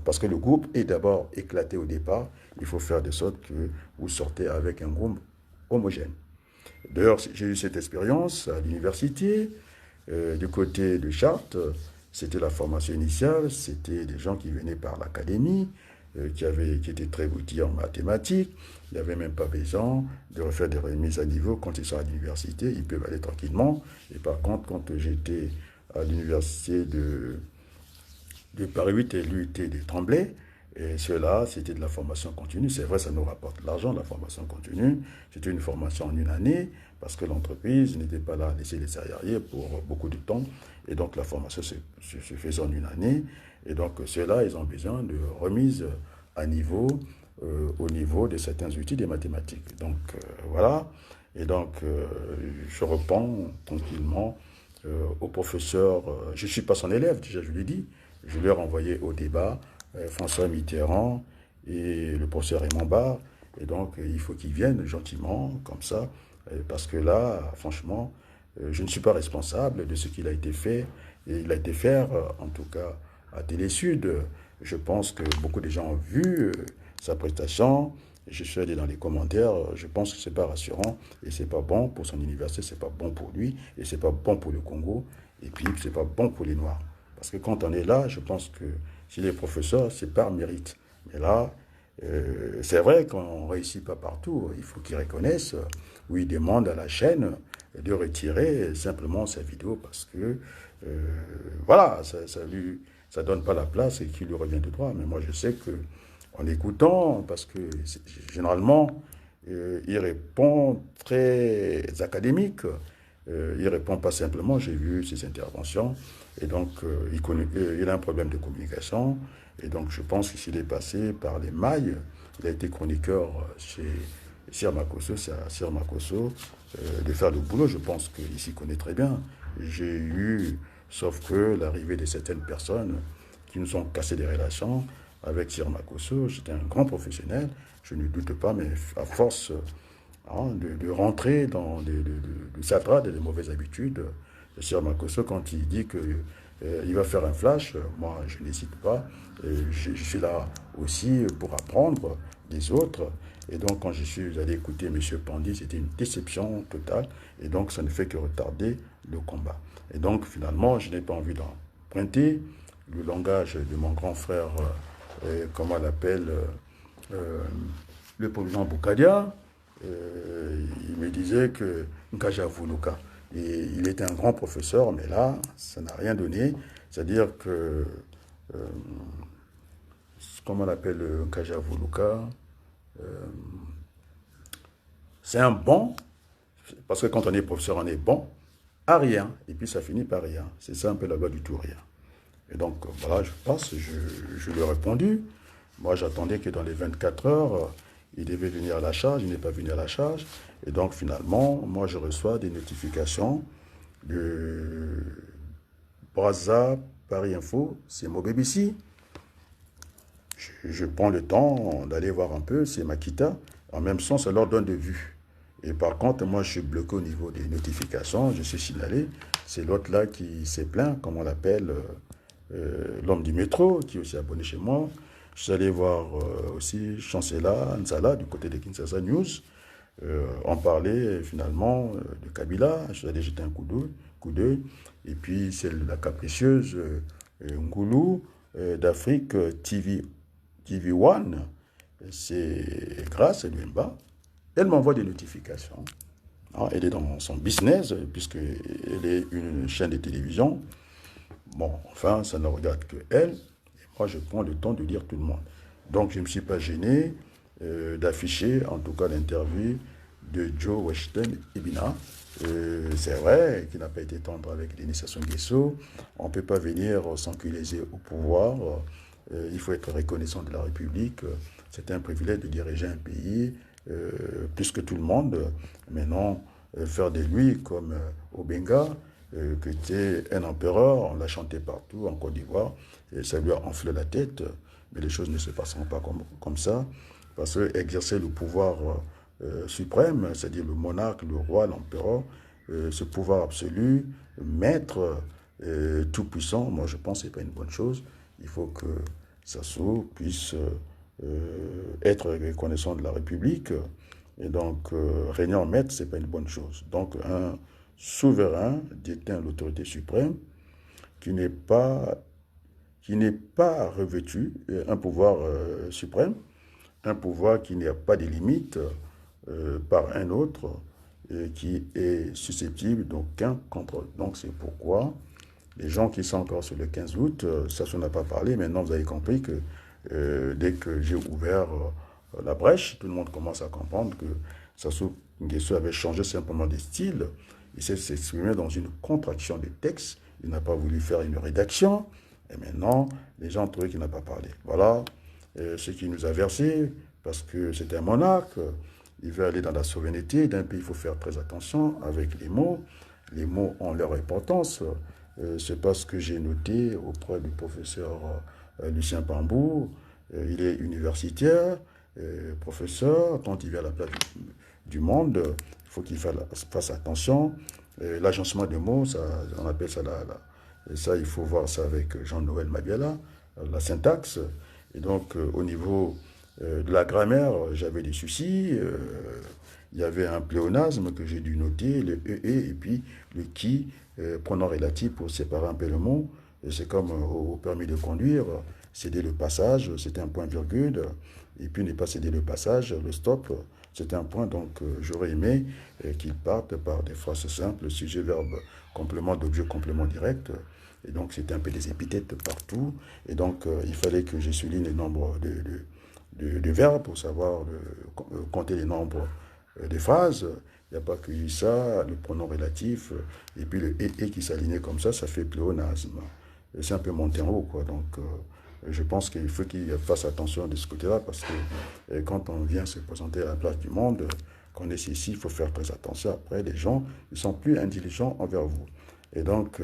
parce que le groupe est d'abord éclaté au départ, il faut faire de sorte que vous sortez avec un groupe homogène. D'ailleurs, j'ai eu cette expérience à l'université. Du côté de Chartres, c'était la formation initiale, c'était des gens qui venaient par l'académie, qui étaient très outillés en mathématiques. Il n'y avait même pas besoin de refaire des remises à niveau quand ils sont à l'université, ils peuvent aller tranquillement. Et par contre, quand j'étais à l'université de Paris 8 et l'UT de Tremblay, et cela, c'était de la formation continue. C'est vrai, ça nous rapporte de l'argent, la formation continue. C'était une formation en une année, parce que l'entreprise n'était pas là à laisser les salariés pour beaucoup de temps. Et donc, la formation se faisait en une année. Et donc, ceux-là, ils ont besoin de remise à niveau, au niveau de certains outils des mathématiques. Donc, voilà. Et donc, je reprends tranquillement au professeur. Je ne suis pas son élève, déjà, je l'ai dit. Je l'ai renvoyé au débat. François Mitterrand et le professeur Raymond Barre. Et donc, il faut qu'ils viennent gentiment, comme ça, parce que là, franchement, je ne suis pas responsable de ce qu'il a été fait. Et il a été fait, en tout cas, à Télé Sud. Je pense que beaucoup de gens ont vu sa prestation. Je suis allé dans les commentaires. Je pense que ce n'est pas rassurant et ce n'est pas bon pour son université, ce n'est pas bon pour lui et ce n'est pas bon pour le Congo. Et puis, ce n'est pas bon pour les Noirs. Parce que quand on est là, je pense que si les professeurs, c'est par mérite. Mais là, c'est vrai qu'on ne réussit pas partout. Il faut qu'ils reconnaissent ou ils demandent à la chaîne de retirer simplement sa vidéo parce que, voilà, ça donne pas la place et qu'il lui revient de droit. Mais moi, je sais que en l'écoutant, parce que généralement, il répond très académique. Il répond pas simplement, j'ai vu ses interventions, et donc il a un problème de communication, et donc je pense que s'il est passé par les mailles, il a été chroniqueur chez Sir Makosso, de faire le boulot, je pense qu'il s'y connaît très bien. J'ai eu, sauf que l'arrivée de certaines personnes qui nous ont cassé des relations avec Sir Makosso, j'étais un grand professionnel, je ne doute pas, mais à force de rentrer dans de s'attraper des mauvaises habitudes. Sir Makosso, quand il dit qu'il va faire un flash, moi je n'hésite pas. Je suis là aussi pour apprendre des autres. Et donc quand je suis allé écouter M. Pandy, c'était une déception totale. Et donc ça ne fait que retarder le combat. Et donc, finalement, je n'ai pas envie d'emprunter le langage de mon grand frère, comment on l'appelle, le président Boukadia. Il me disait que Nkaja Vuluka. Et il était un grand professeur, mais là, ça n'a rien donné. C'est-à-dire que, comment on appelle Nkaja Vuluka, c'est un bon, parce que quand on est professeur, on est bon à rien, et puis ça finit par rien. C'est ça un peu la loi du tout rien. Et donc, voilà, je pense, je lui ai répondu. Moi, j'attendais que dans les 24 heures, il devait venir à la charge, il n'est pas venu à la charge. Et donc, finalement, moi, je reçois des notifications de Brazza, Paris Info, c'est mon BBC. Je prends le temps d'aller voir un peu, c'est Makita. En même temps, ça leur donne de vue. Et par contre, moi, je suis bloqué au niveau des notifications, je suis signalé. C'est l'autre là qui s'est plaint, comme on l'appelle, l'homme du métro, qui est aussi abonné chez moi. Je suis allé voir aussi Chancela Nzala, du côté de Kinshasa News. On parlait finalement de Kabila. Je suis allé jeter un coup d'œil. Et puis, c'est la capricieuse Ngoulou d'Afrique TV One. C'est grâce à Lumba. Elle m'envoie des notifications. Ah, elle est dans son business, puisqu'elle est une chaîne de télévision. Bon, enfin, ça ne regarde que elle. Et moi, je prends le temps de lire tout le monde. Donc, je ne me suis pas gêné d'afficher, en tout cas, l'interview de Joe Washington Ibina. C'est vrai qu'il n'a pas été tendre avec Denis Sassou Nguesso. On ne peut pas venir s'enculer au pouvoir. Il faut être reconnaissant de la République. C'est un privilège de diriger un pays plus que tout le monde. Maintenant, faire de lui comme Obenga, qui était un empereur, on l'a chanté partout en Côte d'Ivoire, et ça lui a enflé la tête, mais les choses ne se passeront pas comme ça, parce que exercer le pouvoir suprême, c'est-à-dire le monarque, le roi, l'empereur, ce pouvoir absolu, maître, tout puissant, moi je pense que ce n'est pas une bonne chose. Il faut que Sassou puisse être reconnaissant de la République. Et donc, régner en maître, ce n'est pas une bonne chose. Donc, un souverain détient l'autorité suprême qui n'est pas revêtu un pouvoir suprême, un pouvoir qui n'a pas de limites par un autre, qui est susceptible d'aucun contrôle. Donc, c'est pourquoi les gens qui sont encore sur le 15 août, ça, on n'a pas parlé, maintenant vous avez compris que dès que j'ai ouvert la brèche, tout le monde commence à comprendre que Sassou Nguesso avait changé simplement de style. Il s'est exprimé dans une contraction des textes. Il n'a pas voulu faire une rédaction. Et maintenant, les gens ont trouvé qu'il n'a pas parlé. Voilà ce qui nous a versé, parce que c'est un monarque. Il veut aller dans la souveraineté d'un pays. Il faut faire très attention avec les mots. Les mots ont leur importance. C'est pas ce que j'ai noté auprès du professeur Lucien Pambou. Il est universitaire, professeur. Quand il vient à la place du monde, il faut qu'il fasse attention. L'agencement des mots, ça, on appelle ça ça, il faut voir ça avec Jean-Noël Mabiala, la syntaxe. Et donc, au niveau de la grammaire, j'avais des soucis. Il y avait un pléonasme que j'ai dû noter, le EE et puis le qui, pronom relatif pour séparer un peu le mot. C'est comme au permis de conduire, céder le passage, c'était un point-virgule, et puis ne pas céder le passage, le stop, c'était un point. Donc j'aurais aimé qu'ils partent par des phrases simples, sujet, verbe, complément, d'objet, complément direct. Et donc c'était un peu des épithètes partout. Et donc il fallait que je souligne le nombre de verbes pour savoir compter les nombres des phrases. Il n'y a pas que ça, le pronom relatif, et puis le et qui s'alignait comme ça fait pléonasme. C'est un peu monté en haut, quoi. Donc, je pense qu'il faut qu'il fasse attention de ce côté-là, parce que quand on vient se présenter à la place du monde, qu'on est ici, il faut faire très attention. Après, les gens, ils sont plus intelligents envers vous. Et donc,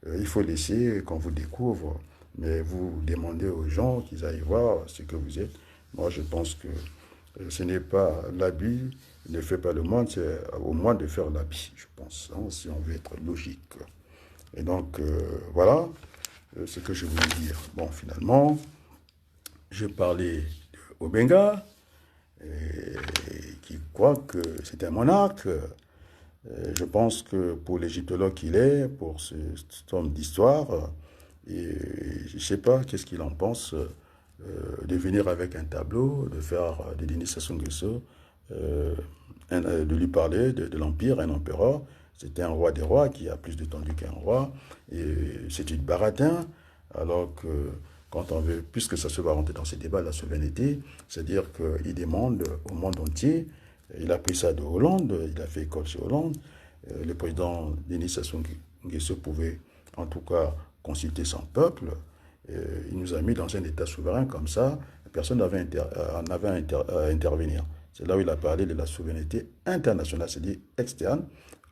il faut laisser qu'on vous découvre, mais vous demandez aux gens qu'ils aillent voir ce que vous êtes. Moi, je pense que ce n'est pas l'habit ne fait pas le monde, c'est au moins de faire l'habit, je pense, hein, si on veut être logique. Et donc, voilà ce que je voulais dire. Bon, finalement, je parlais d'Obenga, qui croit que c'est un monarque. Je pense que pour l'égyptologue qu'il est, pour cet homme d'histoire, et je ne sais pas qu'est-ce qu'il en pense de venir avec un tableau, de faire de Denis Sassou Nguesso, de lui parler de l'Empire, un empereur. C'était un roi des rois qui a plus d'étendue qu'un roi. Et c'est une baratin, alors que quand on veut, puisque ça se va rentrer dans ces débats de la souveraineté, c'est-à-dire qu'il demande au monde entier, il a pris ça de Hollande, il a fait école chez Hollande, le président Denis Sassou Nguesso pouvait en tout cas consulter son peuple, il nous a mis dans un État souverain comme ça, personne n'avait à intervenir. C'est là où il a parlé de la souveraineté internationale, c'est-à-dire externe.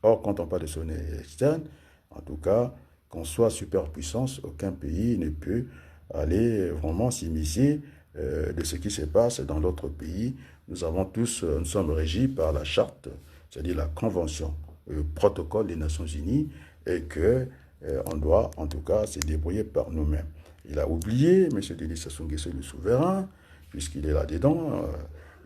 Or, quand on parle de souveraineté externe, en tout cas, qu'on soit superpuissance, aucun pays ne peut aller vraiment s'immiscer de ce qui se passe dans l'autre pays. Nous sommes régis par la charte, c'est-à-dire la convention, le protocole des Nations Unies, et que on doit en tout cas se débrouiller par nous-mêmes. Il a oublié, M. Denis Sassou Nguesso, le souverain, puisqu'il est là-dedans.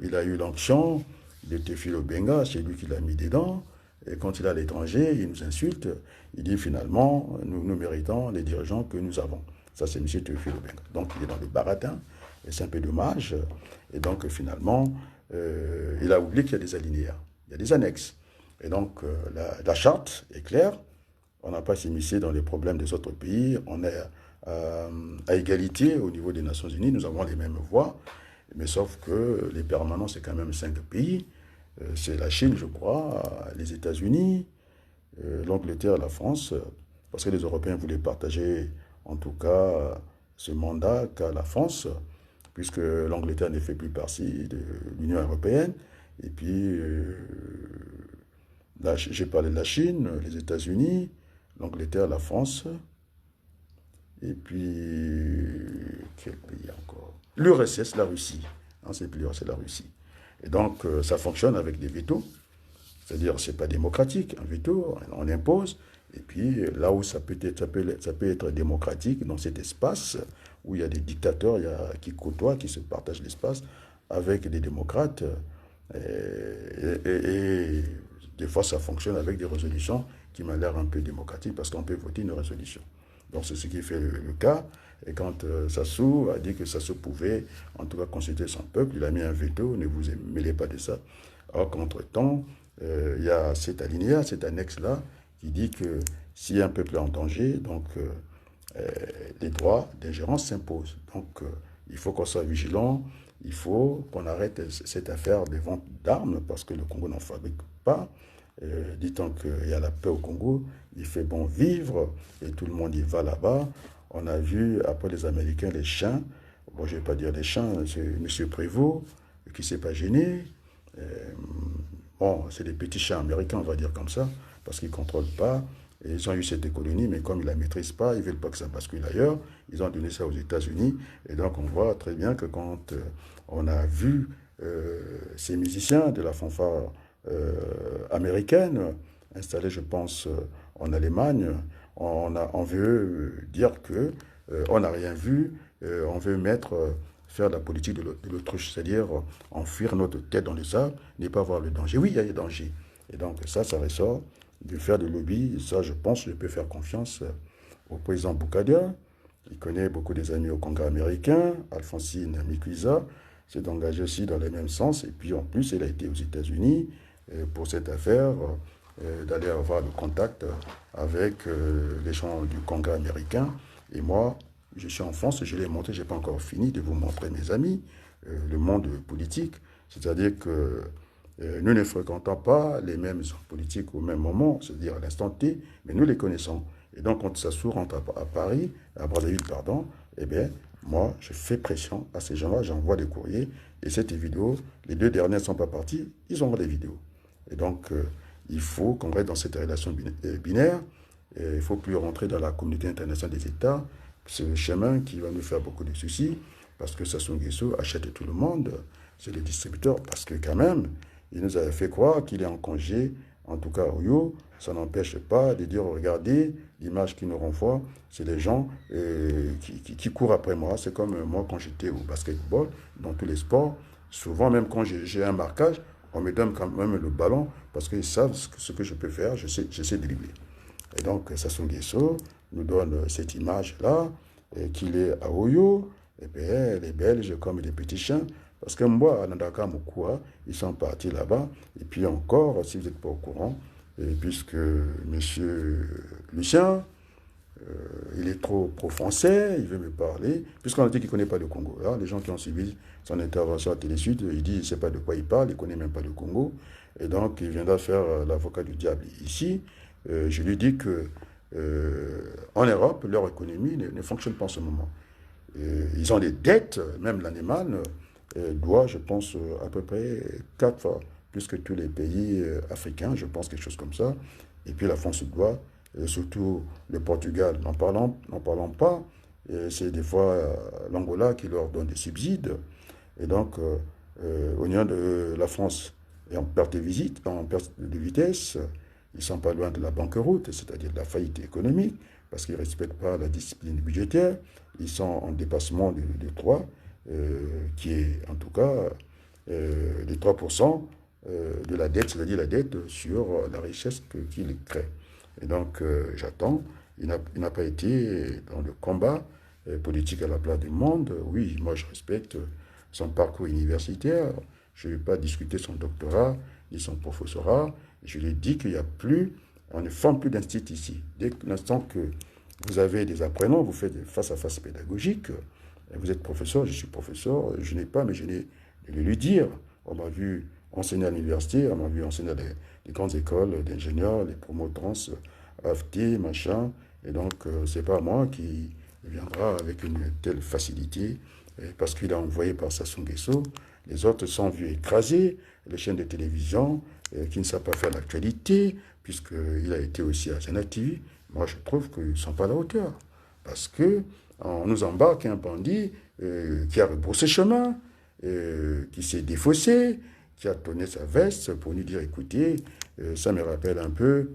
Il a eu l'onction de Théophile Obenga, c'est lui qui l'a mis dedans. Et quand il est à l'étranger, il nous insulte. Il dit finalement, nous méritons les dirigeants que nous avons. Ça, c'est M. Théophile Obenga. Donc, il est dans le baratin. Et c'est un peu dommage. Et donc, finalement, il a oublié qu'il y a des alinéas. Il y a des annexes. Et donc, la charte est claire. On n'a pas s'immiscer dans les problèmes des autres pays. On est à égalité au niveau des Nations Unies. Nous avons les mêmes voix. Mais sauf que les permanents, c'est quand même 5 pays. C'est la Chine, je crois, les États-Unis, l'Angleterre, la France, parce que les Européens voulaient partager, en tout cas, ce mandat qu'a la France, puisque l'Angleterre ne fait plus partie de l'Union européenne. Et puis, j'ai parlé de la Chine, les États-Unis, l'Angleterre, la France, et puis, quel pays encore? L'URSS, la Russie. Non, c'est plus l'URSS, c'est la Russie. Et donc, ça fonctionne avec des vétos. C'est-à-dire, ce n'est pas démocratique. Un veto, on impose. Et puis, là où ça peut être démocratique, dans cet espace où il y a des dictateurs qui côtoient, qui se partagent l'espace avec des démocrates. Et des fois, ça fonctionne avec des résolutions qui m'ont l'air un peu démocratiques parce qu'on peut voter une résolution. Donc, c'est ce qui fait le cas. Et quand Sassou a dit que Sassou pouvait, en tout cas, consulter son peuple, il a mis un veto, ne vous mêlez pas de ça. Or qu'entre-temps, il y a cet alinéa, cet annexe-là, qui dit que si un peuple est en danger, donc les droits d'ingérence s'imposent. Donc, il faut qu'on soit vigilant, il faut qu'on arrête cette affaire des ventes d'armes, parce que le Congo n'en fabrique pas. Dit-on qu'il y a la paix au Congo, il fait bon vivre, et tout le monde y va là-bas. On a vu, après les Américains, les chiens. Bon, je ne vais pas dire les chiens, c'est M. Prévost, qui ne s'est pas gêné. Bon, c'est des petits chiens américains, on va dire comme ça, parce qu'ils ne contrôlent pas. Et ils ont eu cette colonie, mais comme ils ne la maîtrisent pas, ils ne veulent pas que ça bascule ailleurs. Ils ont donné ça aux États-Unis. Et donc, on voit très bien que quand on a vu ces musiciens de la fanfare américaine installés, je pense, en Allemagne, on veut dire que on n'a rien vu, on veut faire la politique de l'autruche, c'est-à-dire enfuir notre tête dans le sable, ne pas voir le danger. Oui, il y a des dangers. Et donc ça ressort de faire du lobby. Ça, je pense, je peux faire confiance au président Boukada. Il connaît beaucoup des amis au Congrès américain. Alphonsine Mikuisa s'est engagé aussi dans le même sens. Et puis en plus, il a été aux États-Unis pour cette affaire, d'aller avoir le contact avec les gens du Congrès américain. Et moi, je suis en France, je l'ai montré, je n'ai pas encore fini de vous montrer mes amis, le monde politique. C'est-à-dire que nous ne fréquentons pas les mêmes hommes politiques au même moment, c'est-à-dire à l'instant T, mais nous les connaissons. Et donc, quand Sassou rentre à Paris, à Brazzaville, pardon, eh bien, moi, je fais pression à ces gens-là, j'envoie des courriers, et cette vidéo, les 2 dernières ne sont pas partis, ils envoient des vidéos. Et donc, il faut qu'on reste dans cette relation binaire, et il ne faut plus rentrer dans la communauté internationale des États. C'est le chemin qui va nous faire beaucoup de soucis, parce que Sassou Nguesso achète tout le monde, c'est les distributeurs, parce que quand même, il nous avait fait croire qu'il est en congé, en tout cas au Yo. Ça n'empêche pas de dire, regardez, l'image qui nous renvoie, c'est les gens qui courent après moi. C'est comme moi quand j'étais au basketball, dans tous les sports. Souvent, même quand j'ai un marquage, on me donne quand même le ballon parce qu'ils savent ce que je peux faire, je sais dribbler. Et donc, Sassou Nguesso nous donne cette image-là, qu'il est à Oyo, et bien les Belges comme des petits chiens, parce que moi, à Nandaka Moukoua, ils sont partis là-bas, et puis encore, si vous n'êtes pas au courant, puisque M. Lucien, il est trop pro-français, il veut me parler, puisqu'on a dit qu'il ne connaît pas le Congo. Alors, les gens qui ont suivi son intervention à Télé-Sud, il dit qu'il ne sait pas de quoi il parle, il ne connaît même pas le Congo, et donc il viendra faire l'avocat du diable ici. Je lui dis que en Europe, leur économie ne fonctionne pas en ce moment. Ils ont des dettes, même l'animal doit, je pense, à peu près 4 fois plus que tous les pays africains, je pense quelque chose comme ça. Et puis la France doit, surtout le Portugal, n'en parlons pas. C'est des fois l'Angola qui leur donne des subsides. Et donc, au niveau de la France est en perte de vitesse, ils ne sont pas loin de la banqueroute, c'est-à-dire de la faillite économique, parce qu'ils ne respectent pas la discipline budgétaire. Ils sont en dépassement de 3, qui est en tout cas les 3% de la dette, c'est-à-dire la dette sur la richesse qu'il crée. Et donc, j'attends. Il n'a pas été dans le combat politique à la place du monde. Oui, moi, je respecte son parcours universitaire. Je ne vais pas discuter son doctorat ni son professorat. Je lui ai dit qu'il n'y a plus, on ne forme plus d'institut ici. Dès l'instant que vous avez des apprenants, vous faites des face-à-face pédagogiques, vous êtes professeur, je suis professeur, je n'ai pas, mais je n'ai de lui dire. On m'a vu enseigner à l'université, on m'a vu enseigner à des grandes écoles d'ingénieurs, les promotrans, AFT, machin, et donc c'est pas moi qui viendra avec une telle facilité, parce qu'il a envoyé par Sassou Nguesso. Les autres sont vus écraser, les chaînes de télévision qui ne savent pas faire l'actualité, puisqu'il a été aussi à Zena TV. Moi, je trouve qu'ils ne sont pas à la hauteur. Parce qu'on nous embarque un bandit qui a rebroussé chemin, qui s'est défaussé, qui a tourné sa veste pour nous dire, écoutez, ça me rappelle un peu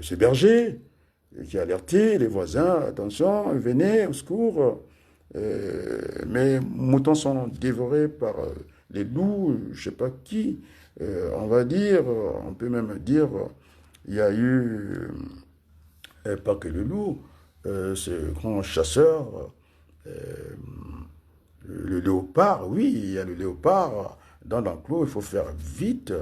ce berger qui a alerté les voisins, attention, venez au secours. Mes moutons sont dévorés par les loups, je ne sais pas qui. On va dire, on peut même dire, il y a eu, pas que le loup, ce grand chasseur, le léopard, oui, il y a le léopard dans l'enclos, il faut faire vite.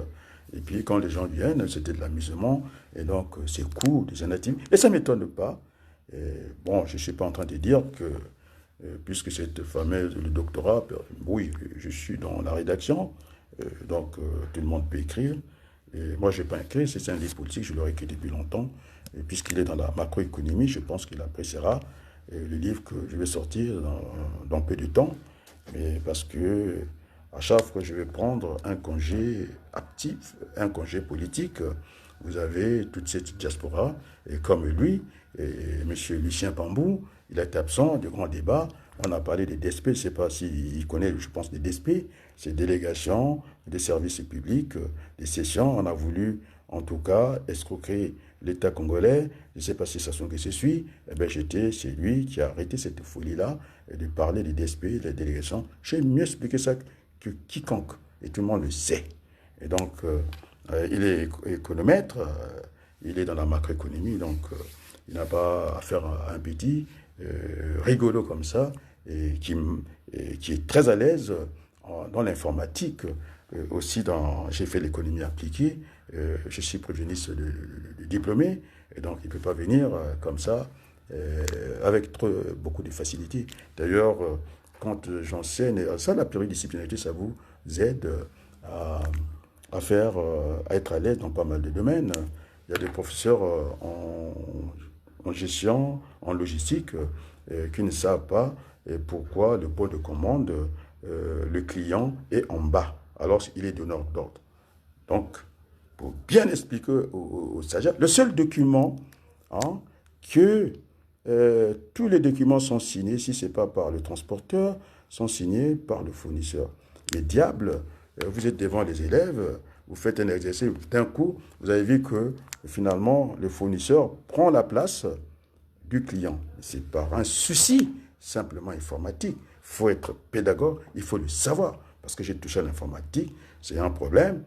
Et puis quand les gens viennent, c'était de l'amusement, et donc c'est court, des anatives. Et ça ne m'étonne pas. Bon, je ne suis pas en train de dire que puisque cette fameuse, le doctorat, oui, je suis dans la rédaction, donc tout le monde peut écrire. Et moi, je n'ai pas écrit, c'est un livre politique, je l'aurais écrit depuis longtemps. Et puisqu'il est dans la macroéconomie, je pense qu'il appréciera le livre que je vais sortir dans peu de temps. Mais parce que à chaque fois que je vais prendre un congé actif, un congé politique, vous avez toute cette diaspora, et comme lui, M. Lucien Pambou, il a été absent du grand débat. On a parlé des DSP, je ne sais pas s'il connaît, je pense, des DSP, ces délégations, des services publics, des sessions. On a voulu, en tout cas, escroquer l'État congolais. Je ne sais pas si ça sont que je suis. Eh bien, c'est lui qui a arrêté cette folie-là de parler des DSP, des délégations. J'ai mieux expliqué ça que quiconque, et tout le monde le sait. Et donc, il est économètre, il est dans la macroéconomie, donc il n'a pas affaire à un petit rigolo comme ça, et qui est très à l'aise dans l'informatique, aussi j'ai fait l'économie appliquée, je suis préveniste de diplômé, et donc il ne peut pas venir comme ça, avec beaucoup de facilité. D'ailleurs, quand j'enseigne, ça, la pluridisciplinarité, ça vous aide à être à l'aise dans pas mal de domaines. Il y a des professeurs en gestion, en logistique, qui ne savent pas pourquoi le pot de commande, le client est en bas, alors il est donneur d'ordre. Donc, pour bien expliquer aux stagiaires, le seul document que tous les documents sont signés, si ce n'est pas par le transporteur, sont signés par le fournisseur. Mais diable, vous êtes devant les élèves, vous faites un exercice, d'un coup, vous avez vu que finalement, le fournisseur prend la place du client. C'est par un souci simplement informatique. Il faut être pédagogue, il faut le savoir. Parce que j'ai touché à l'informatique, c'est un problème.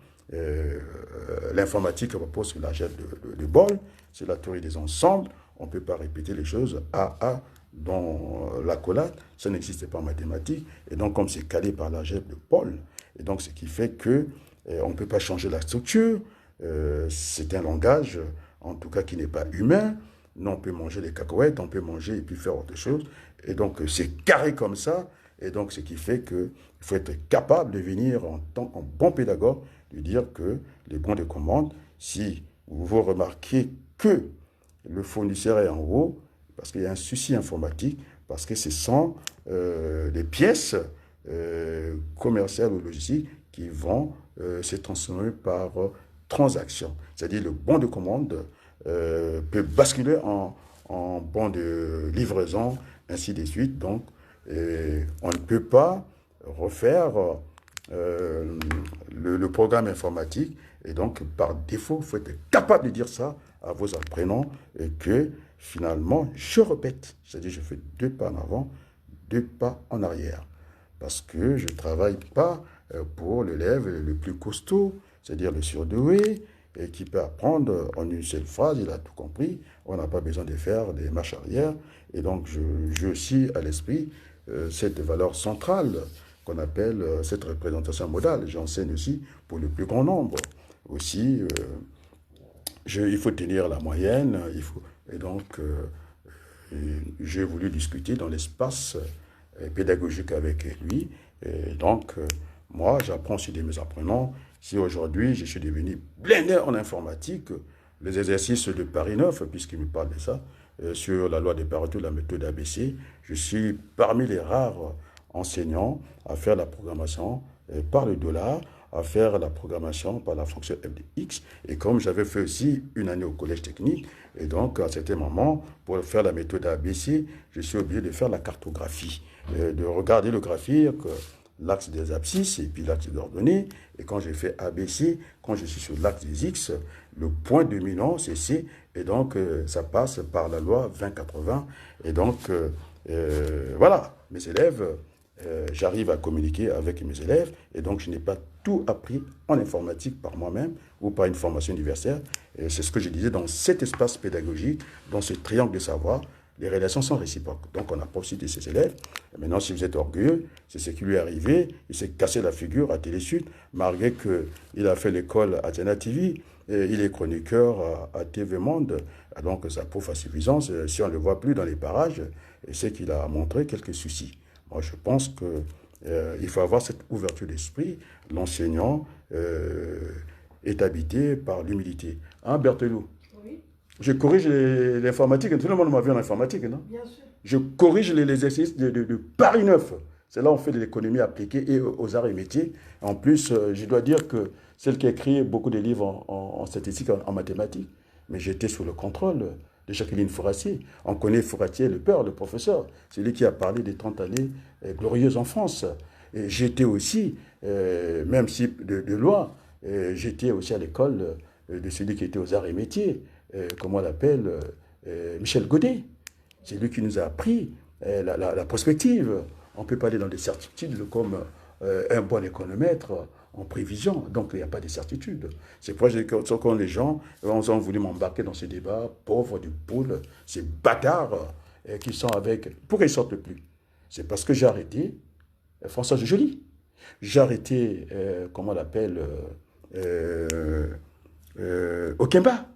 l'informatique repose sur l'algèbre de Boole, c'est la théorie des ensembles. On ne peut pas répéter les choses A dans l'accolade, ça n'existe pas en mathématiques. Et donc, comme c'est calé par l'algèbre de Boole, et donc ce qui fait que on ne peut pas changer la structure. C'est un langage, en tout cas, qui n'est pas humain. Non, on peut manger des cacahuètes, on peut manger et puis faire autre chose. Et donc, c'est carré comme ça. Et donc, ce qui fait qu'il faut être capable de venir en bon pédagogue, de dire que les bons de commande, si vous remarquez que le fournisseur est en haut, parce qu'il y a un souci informatique, parce que ce sont des pièces commerciales ou logistiques qui vont se transformer par transaction. C'est-à-dire le bon de commande peut basculer en bon de livraison, ainsi de suite. Donc, on ne peut pas refaire le programme informatique. Et donc, par défaut, il faut être capable de dire ça à vos apprenants que finalement, je répète, c'est-à-dire je fais 2 pas en avant, 2 pas en arrière. Parce que je ne travaille pas pour l'élève le plus costaud, c'est-à-dire le surdoué, et qui peut apprendre en une seule phrase, il a tout compris, on n'a pas besoin de faire des marches arrière. Et donc, j'ai aussi à l'esprit cette valeur centrale qu'on appelle cette représentation modale. J'enseigne aussi pour le plus grand nombre. Aussi, il faut tenir la moyenne, et donc, j'ai voulu discuter dans l'espace pédagogique avec lui. Et donc, moi, j'apprends aussi de mes apprenants. Si aujourd'hui, je suis devenu blindé en informatique, les exercices de Paris 9, puisqu'il me parle de ça, sur la loi de Pareto, la méthode ABC, je suis parmi les rares enseignants à faire la programmation par le dollar, à faire la programmation par la fonction f de x. Et comme j'avais fait aussi une année au collège technique, et donc à un certain moment, pour faire la méthode ABC, je suis obligé de faire la cartographie, de regarder le graphique, l'axe des abscisses et puis l'axe des ordonnées. Et quand j'ai fait ABC, quand je suis sur l'axe des X, le point dominant, c'est C. Et donc, ça passe par la loi 2080. Et donc, voilà, mes élèves, j'arrive à communiquer avec mes élèves. Et donc, je n'ai pas tout appris en informatique par moi-même ou par une formation universitaire. Et c'est ce que je disais dans cet espace pédagogique, dans ce triangle de savoir. Les relations sont réciproques. Donc, on a profité de ses élèves. Et maintenant, si vous êtes orgueilleux, c'est ce qui lui est arrivé. Il s'est cassé la figure à Télésud, malgré qu'il a fait l'école à Tena TV. Et il est chroniqueur à TV Monde. Donc, ça prouve à suffisance. Si on ne le voit plus dans les parages, c'est qu'il a montré quelques soucis. Moi, je pense qu'il faut avoir cette ouverture d'esprit. L'enseignant est habité par l'humilité. Hein, Berthelot? Je corrige l'informatique. Tout le monde m'a vu en informatique, non? Bien sûr. Je corrige les exercices de Paris 9. C'est là où on fait de l'économie appliquée et aux arts et métiers. En plus, je dois dire que celle qui a écrit beaucoup de livres en statistique, en mathématiques, mais j'étais sous le contrôle de Jacqueline Fourassier. On connaît Fourassier, le père, le professeur. C'est lui qui a parlé des 30 années glorieuses en France. Et j'étais aussi, même si de loi, j'étais aussi à l'école de celui qui était aux arts et métiers. Comment on l'appelle, Michel Godet. C'est lui qui nous a appris la prospective. On peut pas aller dans des certitudes comme un bon économètre en prévision. Donc, il n'y a pas de certitude. C'est pour ça que quand les gens ont voulu m'embarquer dans ce débat, pauvres du poule, ces bâtards qui sont avec... Pourquoi ils ne sortent plus? C'est parce que j'ai arrêté François Joly. J'ai arrêté, comment on l'appelle, Okemba.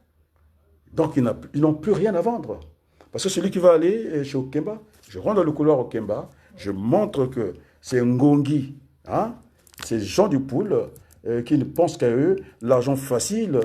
Donc, ils n'ont plus rien à vendre. Parce que celui qui va aller chez Okemba, je rentre dans le couloir Okemba, je montre que c'est Ngongi, hein, c'est Jean Dupoule qui ne pensent qu'à eux, l'argent facile,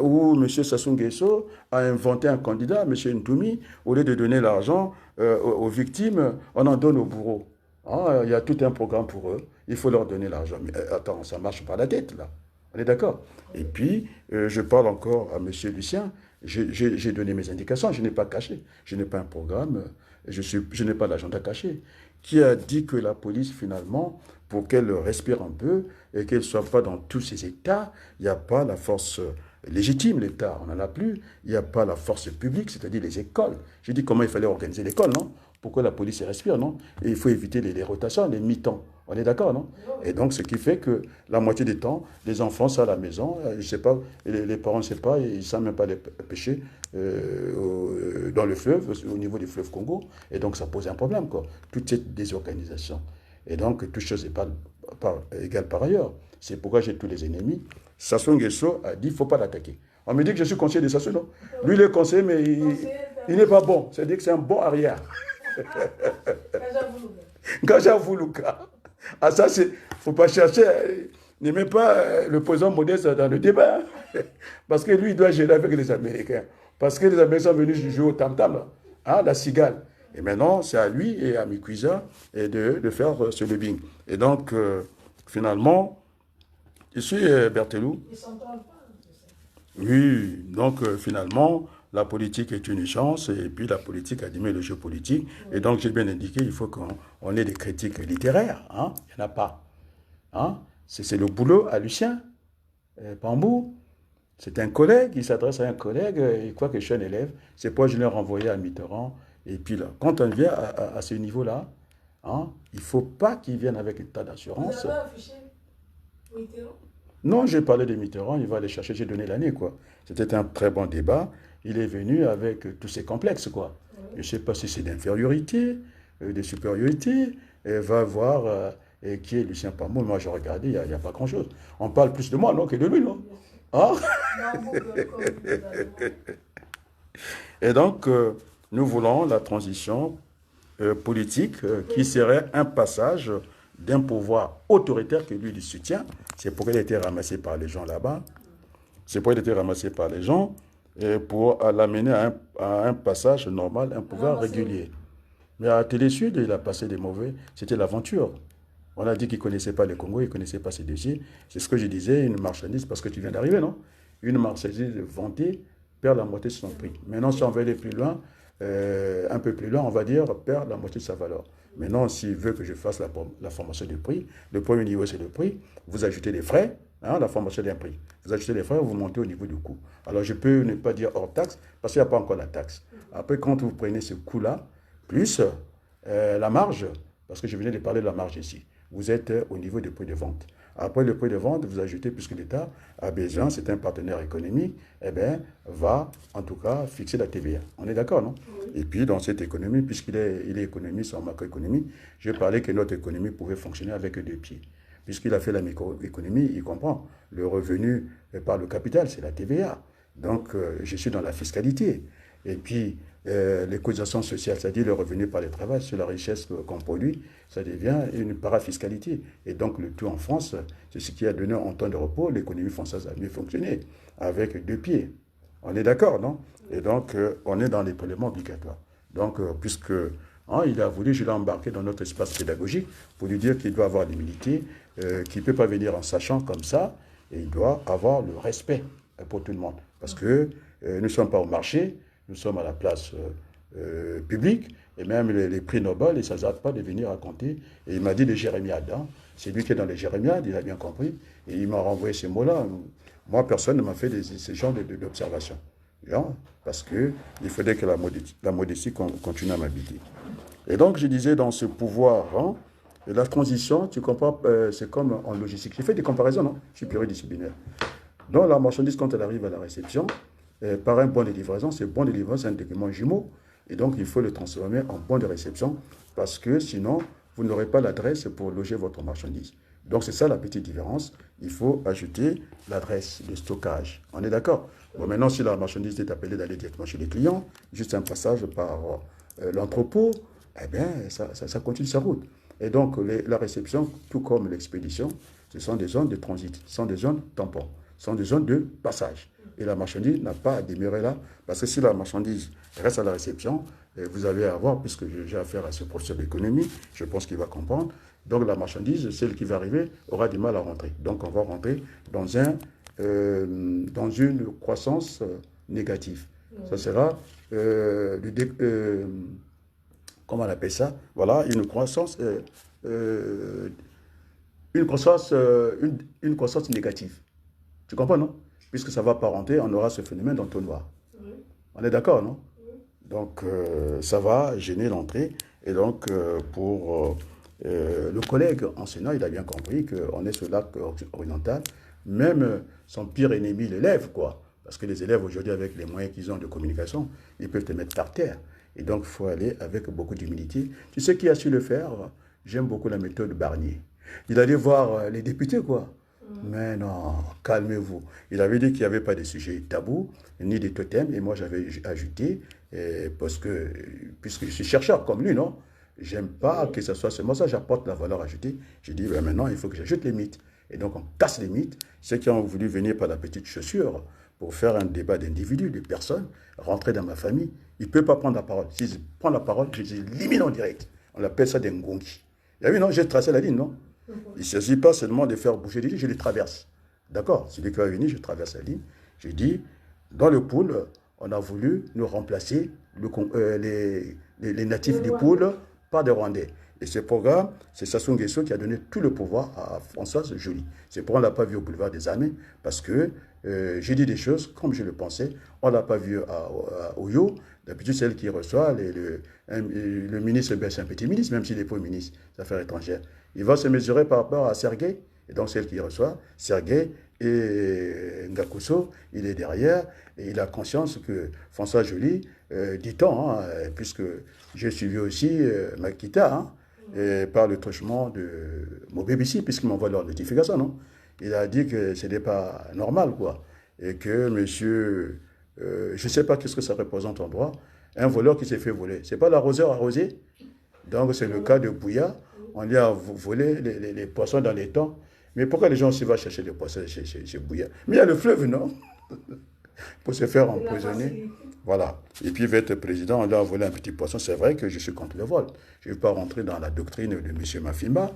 où M. Sassou Nguesso a inventé un candidat, M. Ntoumi, au lieu de donner l'argent aux victimes, on en donne aux bourreaux. Hein, il y a tout un programme pour eux, il faut leur donner l'argent. Mais attends, ça marche par la dette, là. On est d'accord? Et puis, je parle encore à M. Lucien. J'ai donné mes indications, je n'ai pas caché. Je n'ai pas un programme, je n'ai pas d'agenda caché. Qui a dit que la police, finalement, pour qu'elle respire un peu et qu'elle ne soit pas dans tous ces états, il n'y a pas la force légitime, l'État, on n'en a plus. Il n'y a pas la force publique, c'est-à-dire les écoles. J'ai dit comment il fallait organiser l'école, non? Pourquoi la police respire, non? Et il faut éviter les rotations, les mi-temps. On est d'accord, non? Et donc, ce qui fait que la moitié du temps, les enfants sont à la maison, je sais pas, les parents ne savent pas, ils ne savent même pas les pêcher dans le fleuve, au niveau du fleuve Congo. Et donc, ça pose un problème, quoi. Toute cette désorganisation. Et donc, toute chose n'est pas égale par ailleurs. C'est pourquoi j'ai tous les ennemis. Sassou Nguesso a dit qu'il ne faut pas l'attaquer. On me dit que je suis conseiller de Sassou, non? Lui, il est conseiller, mais il n'est pas bon. C'est-à-dire que c'est un bon arrière. Gaja Voulouka. Ah, ça, c'est. Il ne faut pas chercher. N'aimez pas le président modeste dans le débat. Parce que lui, il doit gérer avec les Américains. Parce que les Américains sont venus jouer au tam-tam, hein, la cigale. Et maintenant, c'est à lui et à Mikuisa de faire ce lobbying. Et donc, finalement, je suis Berthelou. Ils s'entendent pas. Oui, donc finalement, la politique est une chance, et puis la politique a dimé le jeu politique. Et donc, j'ai bien indiqué, il faut qu'on ait des critiques littéraires. Hein? Il n'y en a pas. Hein? C'est le boulot à Lucien Pambou. C'est un collègue, il s'adresse à un collègue, il croit que je suis un élève. C'est pourquoi je l'ai renvoyé à Mitterrand. Et puis là, quand on vient à ce niveau-là, hein, il ne faut pas qu'il vienne avec un tas d'assurance. Vous avez affiché Mitterrand? Non, j'ai parlé de Mitterrand, il va aller chercher, j'ai donné l'année, quoi. C'était un très bon débat. Il est venu avec tous ses complexes, quoi. Oui. Je ne sais pas si c'est d'infériorité, de supériorité. Va voir qui est Lucien Pambou. Moi, j'ai regardé, il n'y a pas grand-chose. On parle plus de moi, non, que de lui, non? Hein? Et donc, nous voulons la transition politique qui serait un passage d'un pouvoir autoritaire que lui, il soutient. C'est pourquoi il a été ramassé par les gens là-bas. C'est pourquoi il a été ramassé par les gens pour l'amener à un passage normal, un pouvoir régulier. Mais à Télé Sud, il a passé des mauvais. C'était l'aventure. On a dit qu'il ne connaissait pas le Congo, il ne connaissait pas ses dossiers. C'est ce que je disais, une marchandise, parce que tu viens d'arriver, non? Une marchandise vantée perd la moitié de son prix. Maintenant, si on veut aller plus loin, un peu plus loin, on va dire perd la moitié de sa valeur. Maintenant, s'il veut que je fasse la formation du prix, le premier niveau, c'est le prix. Vous ajoutez des frais, hein, la formation d'un prix. Vous ajoutez des frais, vous montez au niveau du coût. Alors, je peux ne pas dire hors taxe, parce qu'il n'y a pas encore la taxe. Après, quand vous prenez ce coût-là, plus la marge, parce que je venais de parler de la marge ici, vous êtes au niveau du prix de vente. Après le prix de vente, vous ajoutez, puisque l'État a besoin, c'est un partenaire économique, eh bien, va en tout cas fixer la TVA. On est d'accord, non? Oui. Et puis, dans cette économie, puisqu'il est économiste en macroéconomie, je parlais que notre économie pouvait fonctionner avec deux pieds. Puisqu'il a fait la microéconomie, il comprend. Le revenu par le capital, c'est la TVA. Donc, je suis dans la fiscalité. Et puis, les cotisations sociales, c'est-à-dire le revenu par le travail, sur la richesse qu'on produit, ça devient une parafiscalité. Et donc, le tout en France, c'est ce qui a donné en temps de repos, l'économie française a mieux fonctionné, avec deux pieds. On est d'accord, non? Et donc, on est dans les prélèvements obligatoires. Donc, puisque il a voulu, je l'ai embarqué dans notre espace pédagogique pour lui dire qu'il doit avoir l'humilité, qu'il ne peut pas venir en sachant comme ça, et il doit avoir le respect pour tout le monde. Parce que nous ne sommes pas au marché, nous sommes à la place publique, et même les prix Nobel, et ça ne s'arrête pas de venir raconter. Et il m'a dit les Jérémiades. Hein. C'est lui qui est dans les Jérémiades, il a bien compris. Et il m'a renvoyé ces mots-là. Moi, personne ne m'a fait ce genre d'observation. Parce qu'il faudrait que la modestie continue à m'habiter. Et donc, je disais, dans ce pouvoir, hein, la transition, tu comprends, c'est comme en logistique. J'ai fait des comparaisons, non? Je suis pluridisciplinaire. Donc, la marchandise, quand elle arrive à la réception, par un bon de livraison, ce bon de livraison, c'est un document jumeau. Et donc, il faut le transformer en bon de réception parce que sinon, vous n'aurez pas l'adresse pour loger votre marchandise. Donc, c'est ça la petite différence. Il faut ajouter l'adresse de stockage. On est d'accord? Bon, maintenant, si la marchandise est appelée d'aller directement chez les clients, juste un passage par l'entrepôt, eh bien, ça continue sa route. Et donc, la réception, tout comme l'expédition, ce sont des zones de transit, ce sont des zones tampons, ce sont des zones de passage. Et la marchandise n'a pas à demeurer là, parce que si la marchandise reste à la réception, vous allez avoir, puisque j'ai affaire à ce professeur d'économie, je pense qu'il va comprendre, donc la marchandise, celle qui va arriver, aura du mal à rentrer. Donc on va rentrer dans une croissance négative. Ça sera, comment on appelle ça? Voilà, une croissance négative. Tu comprends, non? Puisque ça ne va pas rentrer, on aura ce phénomène d'entonnoir. Oui. On est d'accord, non? Oui. Donc, ça va gêner l'entrée. Et donc, pour Le collègue enseignant, il a bien compris qu'on est sur l'arc oriental. Même son pire ennemi, l'élève, quoi. Parce que les élèves, aujourd'hui, avec les moyens qu'ils ont de communication, ils peuvent te mettre par terre. Et donc, il faut aller avec beaucoup d'humilité. Tu sais qui a su le faire? J'aime beaucoup la méthode Barnier. Il allait voir les députés, quoi. Mais non, calmez-vous. Il avait dit qu'il n'y avait pas de sujet tabou, ni de totem, et moi j'avais ajouté, parce que, puisque je suis chercheur comme lui, non? J'aime pas que ce soit seulement ça, j'apporte la valeur ajoutée. J'ai dit, ben maintenant, il faut que j'ajoute les mythes. Et donc, on casse les mythes. Ceux qui ont voulu venir par la petite chaussure pour faire un débat d'individus, de personnes, rentrer dans ma famille, il ne peut pas prendre la parole. S'il prend la parole, je les élimine en direct. On appelle ça des ngongi. Vous avez vu, non? J'ai tracé la ligne, non? Il ne s'agit pas seulement de faire bouger les lignes, je les traverse. D'accord? Celui qui va venir, je traverse la ligne. Je dis, dans le pool, on a voulu nous remplacer les natifs du pool par des Rwandais. Et ce programme, c'est Sassou Nguesso qui a donné tout le pouvoir à Françoise Joly. C'est pourquoi on ne l'a pas vu au boulevard des Armées, parce que j'ai dit des choses comme je le pensais. On ne l'a pas vu à Oyo. D'habitude, c'est elle qui reçoit le ministre, ben, c'est un petit ministre, même s'il n'est pas ministre des Affaires étrangères. Il va se mesurer par rapport à Sergueï, et donc c'est elle qui reçoit. Sergueï et Ngakuso, il est derrière, et il a conscience que François Joly, dit-on, hein, puisque j'ai suivi aussi Makita, hein, par le truchement de mon BBC, puisqu'il m'envoie leur notification, non? Il a dit que ce n'est pas normal, quoi, et que monsieur, je ne sais pas qu'est-ce que ça représente en droit, un voleur qui s'est fait voler. C'est pas l'arroseur arrosé? Donc c'est le cas de Bouya. On lui a volé les poissons dans les temps. Mais pourquoi les gens aussi vont chercher des poissons chez Bouya? Mais il y a le fleuve, non? Pour se faire empoisonner. Voilà. Et puis il va être président, on lui a volé un petit poisson. C'est vrai que je suis contre le vol. Je ne vais pas rentrer dans la doctrine de M. Mafimba.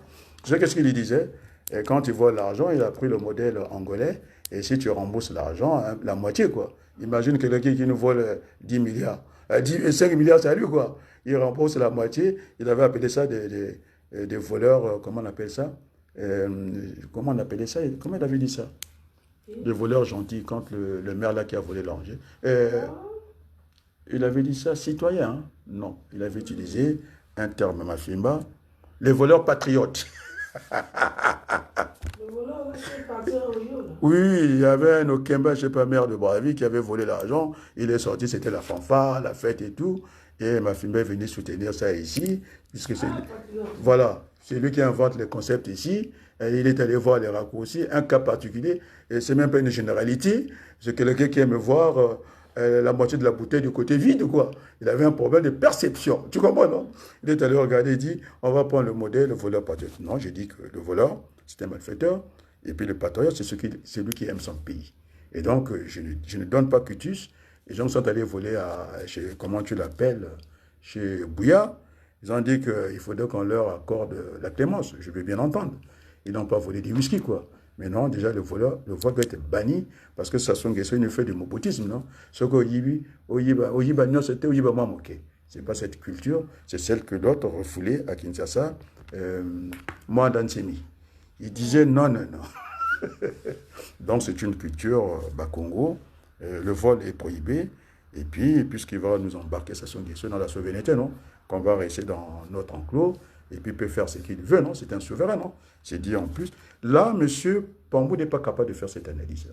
Vous savez qu'est-ce qu'il lui disait? Et quand il vole l'argent, il a pris le modèle angolais. Et si tu rembourses l'argent, hein, la moitié, quoi. Imagine quelqu'un qui nous vole 10 milliards. 5 milliards, c'est à lui, quoi. Il rembourse la moitié. Il avait appelé ça des voleurs, comment on appelle ça? Comment on appelait ça? Comment il avait dit ça? Des voleurs gentils, quand le maire là qui a volé l'argent. Il avait dit ça, citoyen, hein? Non, il avait utilisé un terme Mafimba, les voleurs patriotes. Le voleur, c'est parti en Rio, là. Oui, il y avait un Okemba, je ne sais pas, maire de Brazzaville, qui avait volé l'argent. Il est sorti, c'était la fanfare, la fête et tout. Et Mafimba est venu soutenir ça ici, puisque c'est... Voilà, c'est lui qui invente les concepts ici. Et il est allé voir les raccourcis, un cas particulier, et c'est même pas une généralité. C'est quelqu'un qui aime voir la moitié de la bouteille du côté vide, quoi. Il avait un problème de perception. Tu comprends, non? Il est allé regarder, il dit, on va prendre le modèle, le voleur patriote. Non, j'ai dit que le voleur, c'est un malfaiteur. Et puis le patriote, c'est celui qui aime son pays. Et donc, je ne donne pas cutus. Les gens sont allés voler chez, comment tu l'appelles, chez Bouya. Ils ont dit qu'il faudrait qu'on leur accorde la clémence. Je veux bien entendre. Ils n'ont pas volé du whisky, quoi. Mais non, déjà, le vol doit être banni parce que Sassou Nguesso, il nous fait du mobotisme, non? Ce qu'Oyiba, non, c'était Oyiba Mamoké. Ce n'est pas cette culture, c'est celle que l'autre refoulait à Kinshasa, moi, Dansemi. Il disait non, non, non. Donc, c'est une culture Congo. Le vol est prohibé. Et puis, puisqu'il va nous embarquer Sassou Nguesso dans la souveraineté, non? Qu'on va rester dans notre enclos. Et puis il peut faire ce qu'il veut, non? C'est un souverain, non? C'est dit en plus. Là, M. Pambou n'est pas capable de faire cette analyse.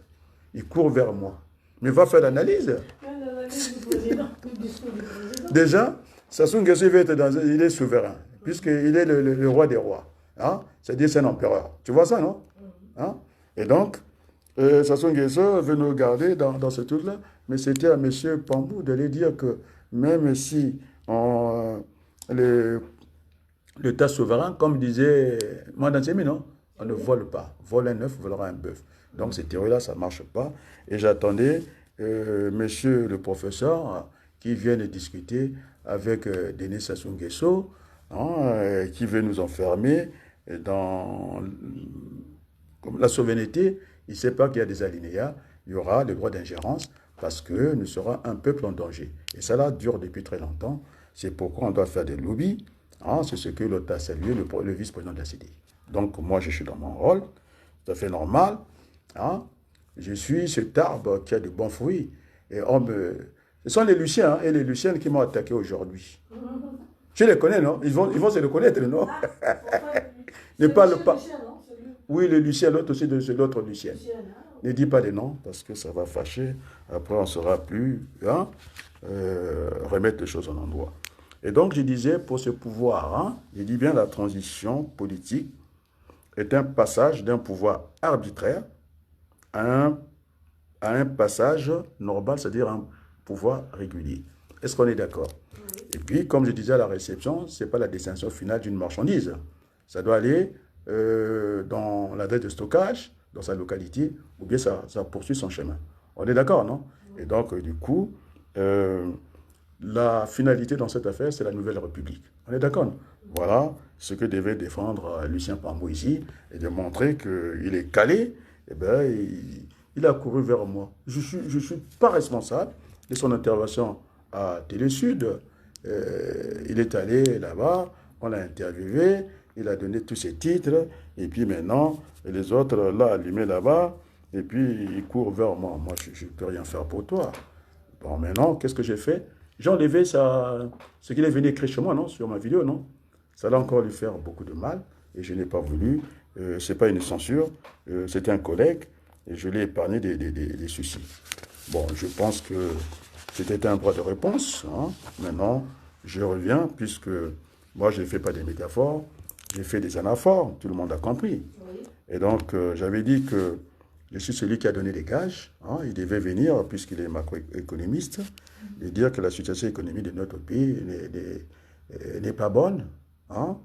Il court vers moi. Mais va faire l'analyse. L'analyse du président, le discours du président. Déjà, Sassou Nguesso il est souverain, puisqu'il est le roi des rois. Hein? C'est-à-dire c'est un empereur. Tu vois ça, non? Hein? Et donc, Sassou Nguesso veut nous garder dans ce truc-là. Mais c'était à M. Pambou de lui dire que même si l'État souverain, comme disait Mandansemi, non? On ne vole pas. Vole un œuf, volera un bœuf. Donc, cette théorie-là, ça ne marche pas. Et j'attendais monsieur le professeur qui vient de discuter avec Denis Sassou Nguesso, hein, qui veut nous enfermer dans la souveraineté. Il ne sait pas qu'il y a des alinéas. Il y aura le droit d'ingérence parce que nous serons un peuple en danger. Et ça, là, dure depuis très longtemps. C'est pourquoi on doit faire des lobbies. Hein, c'est ce que l'autre a salué, le vice-président de la CDI. Donc, moi, je suis dans mon rôle, tout à fait normal. Hein. Je suis cet arbre qui a de bons fruits. Et ce sont les Luciens et les Luciennes qui m'ont attaqué aujourd'hui. Tu les connais, non? Ils vont se reconnaître, non? Ah, enfin, Ne c'est parle Michel pas. Lucien, non? C'est lui. Oui, le Lucien, l'autre aussi, c'est l'autre Lucien. Lucien, hein? Ne dis pas les noms, parce que ça va fâcher. Après, on ne saura plus hein, remettre les choses en endroit. Et donc, je disais, pour ce pouvoir, hein, je dis bien la transition politique est un passage d'un pouvoir arbitraire à un passage normal, c'est-à-dire un pouvoir régulier. Est-ce qu'on est d'accord? Oui. Et puis, comme je disais à la réception, ce n'est pas la destination finale d'une marchandise. Ça doit aller dans l'adresse de stockage, dans sa localité, ou bien ça poursuit son chemin. On est d'accord, non? Et donc, du coup, euh, la finalité dans cette affaire, c'est la Nouvelle République. On est d'accord, non? Voilà ce que devait défendre Lucien Pambou ici, et de montrer qu'il est calé, eh ben, il a couru vers moi. Je ne suis pas responsable de son intervention à Télé Sud. Il est allé là-bas, on l'a interviewé, il a donné tous ses titres, et puis maintenant, les autres l'ont allumé là-bas, et puis il court vers moi. Moi, je ne peux rien faire pour toi. Bon, maintenant, qu'est-ce que j'ai fait? J'ai enlevé ce qu'il est venu écrire chez moi, non? Sur ma vidéo, non? Ça allait encore lui faire beaucoup de mal, et je n'ai pas voulu. Ce n'est pas une censure, c'était un collègue, et je l'ai épargné des soucis. Bon, je pense que c'était un droit de réponse. Hein. Maintenant, je reviens, puisque moi, je ne fais pas des métaphores, j'ai fait des anaphores, tout le monde a compris. Oui. Et donc, j'avais dit que je suis celui qui a donné les gages. Hein. Il devait venir, puisqu'il est macroéconomiste, et dire que la situation économique de notre pays n'est pas bonne. Hein.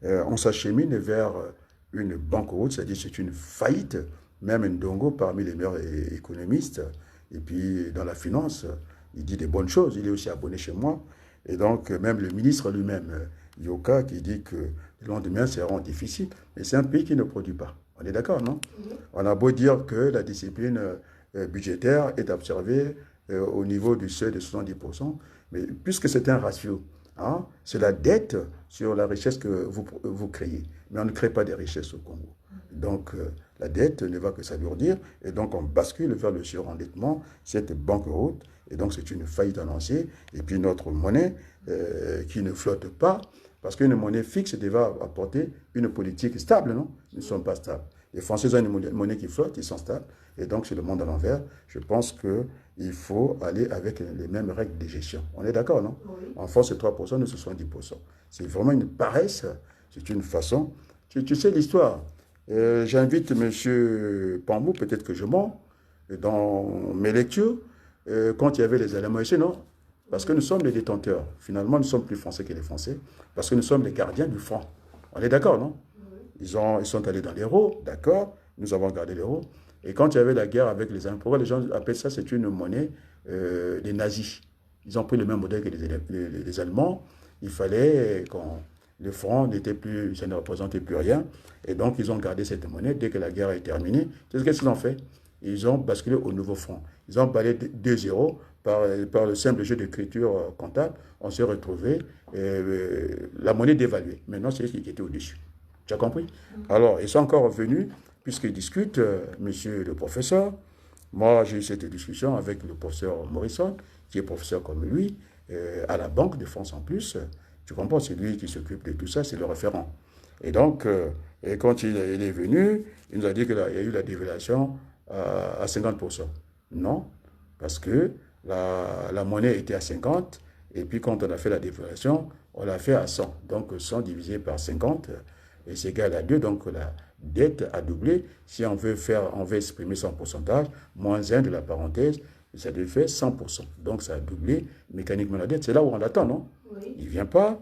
On s'achemine vers une banqueroute, c'est-à-dire c'est une faillite. Même Ndongo, parmi les meilleurs économistes, et puis dans la finance, il dit des bonnes choses. Il est aussi abonné chez moi. Et donc, même le ministre lui-même, Yoka, qui dit que le lendemain seront difficiles. Mais c'est un pays qui ne produit pas. On est d'accord, non? On a beau dire que la discipline budgétaire est observée au niveau du seuil de 70%, mais puisque c'est un ratio, hein, c'est la dette sur la richesse que vous créez. Mais on ne crée pas des richesses au Congo. Donc, la dette ne va que s'alourdir, et donc on bascule vers le surendettement, cette banqueroute, et donc c'est une faillite annoncée, et puis notre monnaie qui ne flotte pas, parce qu'une monnaie fixe devra apporter une politique stable, non? Ils ne sont pas stables. Les Français ont une monnaie qui flotte, ils sont stables, et donc c'est le monde à l'envers. Je pense qu'il faut aller avec les mêmes règles de gestion. On est d'accord, non? Oui. En France, c'est 3%, nous, c'est 70%. C'est vraiment une paresse, c'est une façon. Tu sais l'histoire. J'invite M. Pambou, peut-être que je mens, dans mes lectures, quand il y avait les éléments ici, non? Parce que nous sommes les détenteurs. Finalement, nous sommes plus français que les Français, parce que nous sommes les gardiens du franc. On est d'accord, non? Ils sont allés dans l'euro, d'accord? Nous avons gardé l'euro. Et quand il y avait la guerre avec les Allemands, pourquoi les gens appellent ça, c'est une monnaie des nazis. Ils ont pris le même modèle que les Allemands. Il fallait qu'on... Le franc n'était plus, ça ne représentait plus rien. Et donc, ils ont gardé cette monnaie. Dès que la guerre est terminée, qu'est-ce qu'ils ont fait? Ils ont basculé au nouveau franc. Ils ont balayé 2 zéros par le simple jeu d'écriture comptable. On s'est retrouvé, la monnaie dévaluée. Maintenant, c'est ce qui était au-dessus. Tu as compris? Alors, ils sont encore revenus, puisqu'ils discutent, monsieur le professeur. Moi, j'ai eu cette discussion avec le professeur Morrison, qui est professeur comme lui, à la Banque de France en plus. Tu comprends, c'est lui qui s'occupe de tout ça, c'est le référent. Et donc, et quand il est venu, il nous a dit qu'il y a eu la dévaluation à 50%. Non, parce que la monnaie était à 50, et puis quand on a fait la dévaluation, on l'a fait à 100. Donc 100 divisé par 50, et c'est égal à 2, donc la dette a doublé. Si on veut exprimer son pourcentage, moins 1 de la parenthèse, ça devait faire 100%. Donc ça a doublé mécaniquement la dette. C'est là où on l'attend, non? Oui. Il ne vient pas.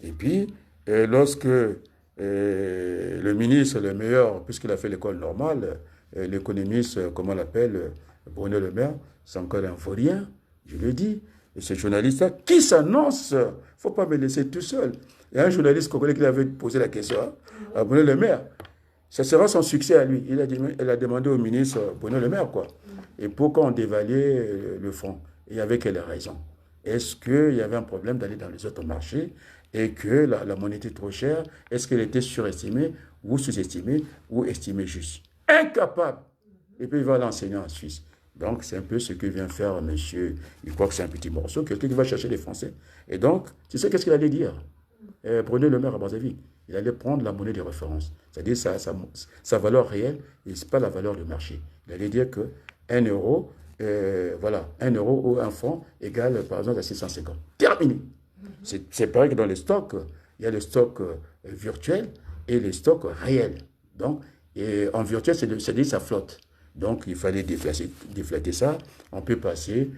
Et puis, lorsque le ministre, le meilleur, puisqu'il a fait l'école normale, l'économiste, comment on l'appelle, Bruno Le Maire, c'est encore un vaurien, je le dis. Et ce journaliste-là, qui s'annonce, il ne faut pas me laisser tout seul. Il y a un journaliste congolais qui avait posé la question à Bruno Le Maire. Ça sera son succès à lui. Il a demandé au ministre Bruno Le Maire, quoi. Et pourquoi on dévaluait le franc? Et avec quelle raison? Est-ce qu'il y avait un problème d'aller dans les autres marchés et que la monnaie était trop chère? Est-ce qu'elle était surestimée ou sous-estimée ou estimée juste? Incapable. Et puis il va l'enseigner en Suisse. Donc c'est un peu ce que vient faire monsieur, il croit que c'est un petit morceau, quelqu'un qui va chercher les Français. Et donc, tu sais qu'est-ce qu'il allait dire? Bruno Le Maire à Brazzaville. Il allait prendre la monnaie de référence, c'est-à-dire sa valeur réelle, et ce n'est pas la valeur de marché. Il allait dire que 1 euro, voilà, 1 euro ou un franc égale par exemple à 650. Terminé. C'est pareil que dans les stocks, il y a les stocks virtuels et les stocks réels. Donc, et en virtuel, c'est-à-dire ça flotte. Donc, il fallait déflater ça. On peut passer,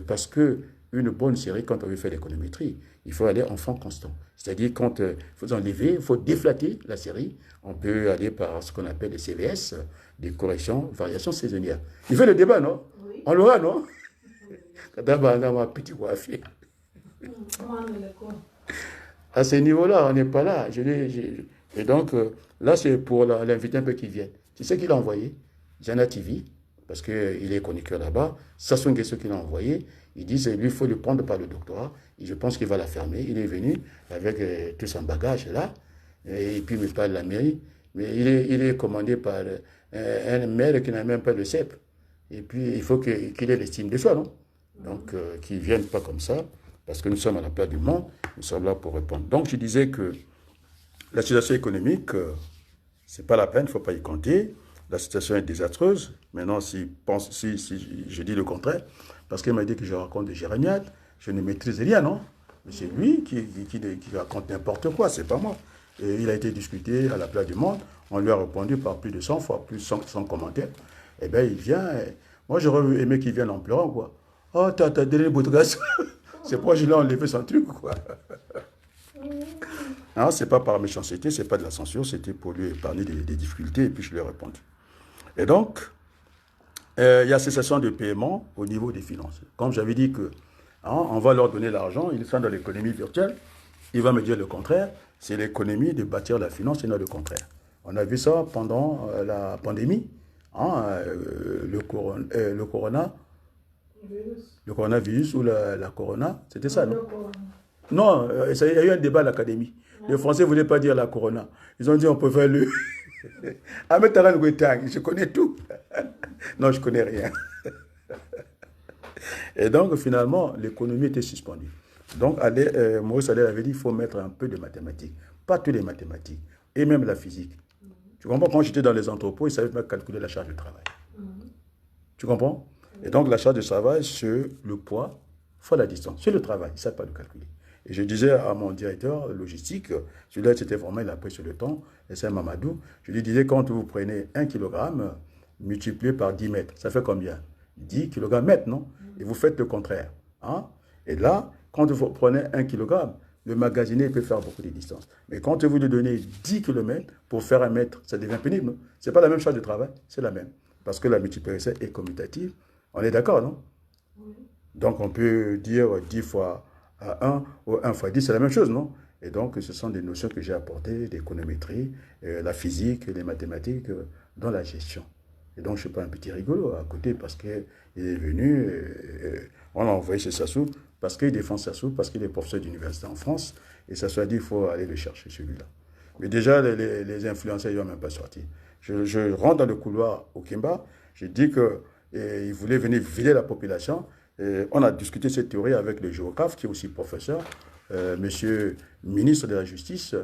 parce que une bonne série, quand on veut faire l'économétrie, il faut aller en franc constant. C'est-à-dire, quand il faut enlever, il faut déflater la série. On peut aller par ce qu'on appelle les CVS, des corrections, variations saisonnières. Il fait le débat, non? Oui. On l'aura, non? Quand petit coiffé. À ce niveau-là, on n'est pas là. Et donc, là, c'est pour l'inviter un peu qui vienne. Tu sais qui l'a envoyé? Jana TV, parce qu'il est chroniqueur là-bas. Sassou Nguesso qui l'a envoyé. Ils disent lui, il faut le prendre par le doctorat. Et je pense qu'il va la fermer. Il est venu avec tout son bagage là. Et puis, il me parle de la mairie. Mais il est commandé par un maire qui n'a même pas de CEP. Et puis, il faut qu'il ait l'estime de soi, non? Donc, qu'il ne vienne pas comme ça. Parce que nous sommes à la place du monde. Nous sommes là pour répondre. Donc, je disais que la situation économique, ce n'est pas la peine, il ne faut pas y compter. La situation est désastreuse. Maintenant, si je dis le contraire, parce qu'il m'a dit que je raconte des jérémiades, je ne maîtrise rien, non? Mais c'est lui qui raconte n'importe quoi, c'est pas moi. Et il a été discuté à la place du monde. On lui a répondu par plus de 100 fois, plus de 100 commentaires. Eh bien, il vient. Moi, j'aurais aimé qu'il vienne en pleurant, quoi. Oh, t'as donné le bout de gaz. C'est pourquoi je l'ai enlevé son truc, quoi. Non, c'est pas par méchanceté, c'est pas de la censure, c'était pour lui épargner des difficultés, et puis je lui ai répondu. Et donc, il y a cessation de paiement au niveau des finances. Comme j'avais dit que on va leur donner l'argent, ils sont dans l'économie virtuelle, il va me dire le contraire, c'est l'économie de bâtir la finance et non le contraire. On a vu ça pendant la pandémie, le coronavirus ou la corona, c'était ça, non? Non, il y a eu un débat à l'académie. Les Français ne voulaient pas dire la corona. Ils ont dit on peut faire le... Ahmed Taran Gouetang, je connais tout. Non, je ne connais rien. Et donc, finalement, l'économie était suspendue. Donc, Maurice Allais avait dit qu'il faut mettre un peu de mathématiques. Pas toutes les mathématiques. Et même la physique. Tu comprends? Quand j'étais dans les entrepôts, ils savaient même calculer la charge de travail. Tu comprends? Et donc, la charge de travail, c'est le poids fois la distance. C'est le travail. Ils ne savent pas le calculer. Et je disais à mon directeur logistique, celui-là, c'était vraiment, il a pris sur le temps, et c'est Mamadou, je lui disais, quand vous prenez 1 kg multiplié par 10 mètres, ça fait combien? 10 kg mètres, non? Et vous faites le contraire. Hein? Et là, quand vous prenez 1 kg, le magasinier peut faire beaucoup de distance. Mais quand vous lui donnez 10 km pour faire 1 mètre, ça devient pénible. Ce n'est pas la même charge de travail, c'est la même. Parce que la multiplication est commutative. On est d'accord, non? Oui. Donc, on peut dire 10 fois 1 ou 1 fois 10, c'est la même chose, non? Et donc, ce sont des notions que j'ai apportées, l'économétrie, la physique, les mathématiques, dans la gestion. Et donc, je ne suis pas un petit rigolo à côté parce qu'il est venu, on l'a envoyé chez Sassou, parce qu'il défend Sassou, parce qu'il est professeur d'université en France, et Sassou a dit qu'il faut aller le chercher, celui-là. Mais déjà, les influenceurs, ils ne vont même pas sortir. Je rentre dans le couloir au Kimba, je dis qu'il voulait venir vider la population. On a discuté cette théorie avec le géographe, qui est aussi professeur, monsieur ministre de la Justice,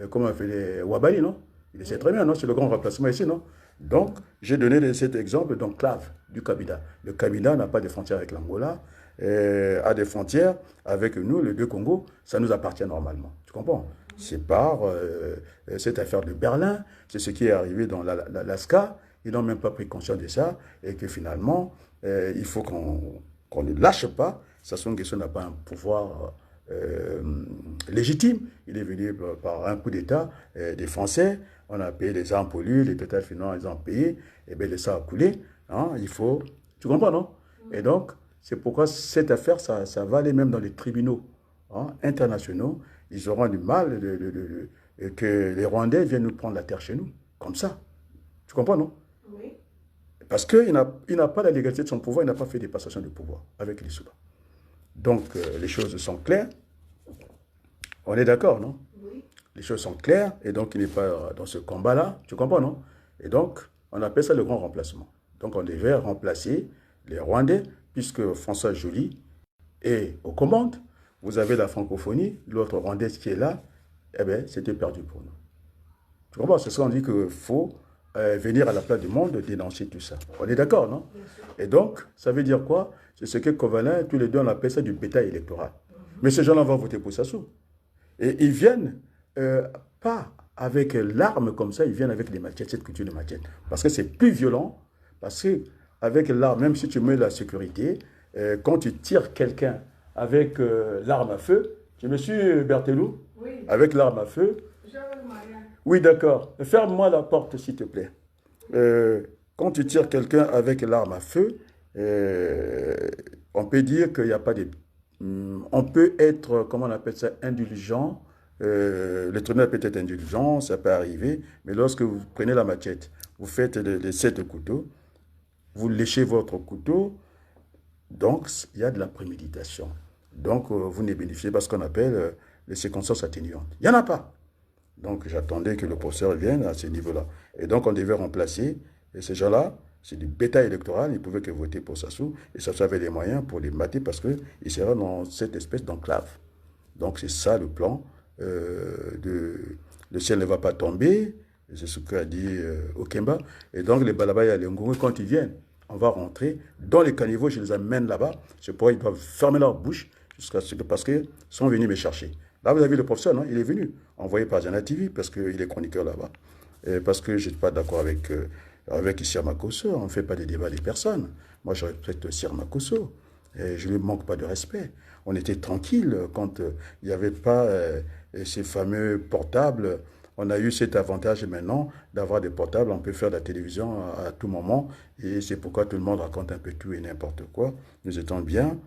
comment on fait Wabali, non? Il sait très bien, non? C'est le grand remplacement ici, non? Donc, j'ai donné cet exemple d'enclave du Kabila. Le Kabila n'a pas de frontières avec l'Angola, a des frontières avec nous, les deux Congos, ça nous appartient normalement. Tu comprends? C'est par cette affaire de Berlin, c'est ce qui est arrivé dans l'Alaska, ils n'ont même pas pris conscience de ça, et que finalement, il faut qu'on ne lâche pas. Sassou Nguesso n'a pas un pouvoir légitime. Il est venu par un coup d'État des Français. On a payé les armes pour lui, les Total Finance, ils ont payé. Et bien, le sang a coulé. Hein, il faut... Tu comprends, non? Et donc, c'est pourquoi cette affaire, ça va aller même dans les tribunaux internationaux. Ils auront du mal que les Rwandais viennent nous prendre la terre chez nous. Comme ça. Tu comprends, non? Oui. Parce qu'il n'a pas la légalité de son pouvoir, il n'a pas fait des passations de pouvoir avec les Soudan. Donc, les choses sont claires. On est d'accord, non? Oui. Les choses sont claires, et donc il n'est pas dans ce combat-là. Tu comprends, non? Et donc, on appelle ça le grand remplacement. Donc, on devait remplacer les Rwandais, puisque François Joly est aux commandes. Vous avez la francophonie, l'autre Rwandaise qui est là, eh bien, c'était perdu pour nous. Tu comprends? C'est ça qu'on dit qu'il faut venir à la place du monde dénoncer tout ça. On est d'accord, non? Et donc, ça veut dire quoi? C'est ce que Covalin, tous les deux, on appelle ça du bétail électoral. Mais ces gens-là vont voter pour Sassou. Et ils viennent pas avec l'arme comme ça, ils viennent avec des machettes, cette culture de machette. Parce que c'est plus violent, parce que avec l'arme, même si tu mets la sécurité, quand tu tires quelqu'un avec l'arme à feu, tu me suis, Berthelou? Oui. Avec l'arme à feu. J'avais le mariage. Oui, d'accord. Ferme-moi la porte, s'il te plaît. Quand tu tires quelqu'un avec l'arme à feu, on peut dire qu'il n'y a pas de... On peut être, comment on appelle ça, indulgent. Le tribunal peut être indulgent, ça peut arriver. Mais lorsque vous prenez la machette, vous faites les 7 couteaux, vous léchez votre couteau, donc il y a de la préméditation. Donc vous ne bénéficiez pas de ce qu'on appelle les circonstances atténuantes. Il n'y en a pas. Donc j'attendais que le professeur vienne à ce niveau-là. Et donc on devait remplacer, et ces gens-là, c'est du bétail électoral, ils ne pouvaient que voter pour Sassou, et Sassou avait les moyens pour les mater parce qu'ils seraient dans cette espèce d'enclave. Donc c'est ça le plan. Le ciel ne va pas tomber, c'est ce qu'a dit Okemba. Et donc les Balabaya et les Nguru, quand ils viennent, on va rentrer dans les caniveaux, je les amène là-bas. C'est pourquoi ils doivent fermer leur bouche jusqu'à ce que, parce qu'ils sont venus me chercher. Là, vous avez vu le professeur, non? Il est venu, envoyé par Jana TV, parce qu'il est chroniqueur là-bas. Et parce que je n'étais pas d'accord avec Sir Makosso. On ne fait pas des débats des personnes. Moi, je respecte Sir Makosso. Et je ne lui manque pas de respect. On était tranquille quand il n'y avait pas ces fameux portables. On a eu cet avantage maintenant d'avoir des portables. On peut faire de la télévision à tout moment. Et c'est pourquoi tout le monde raconte un peu tout et n'importe quoi. Nous étions bien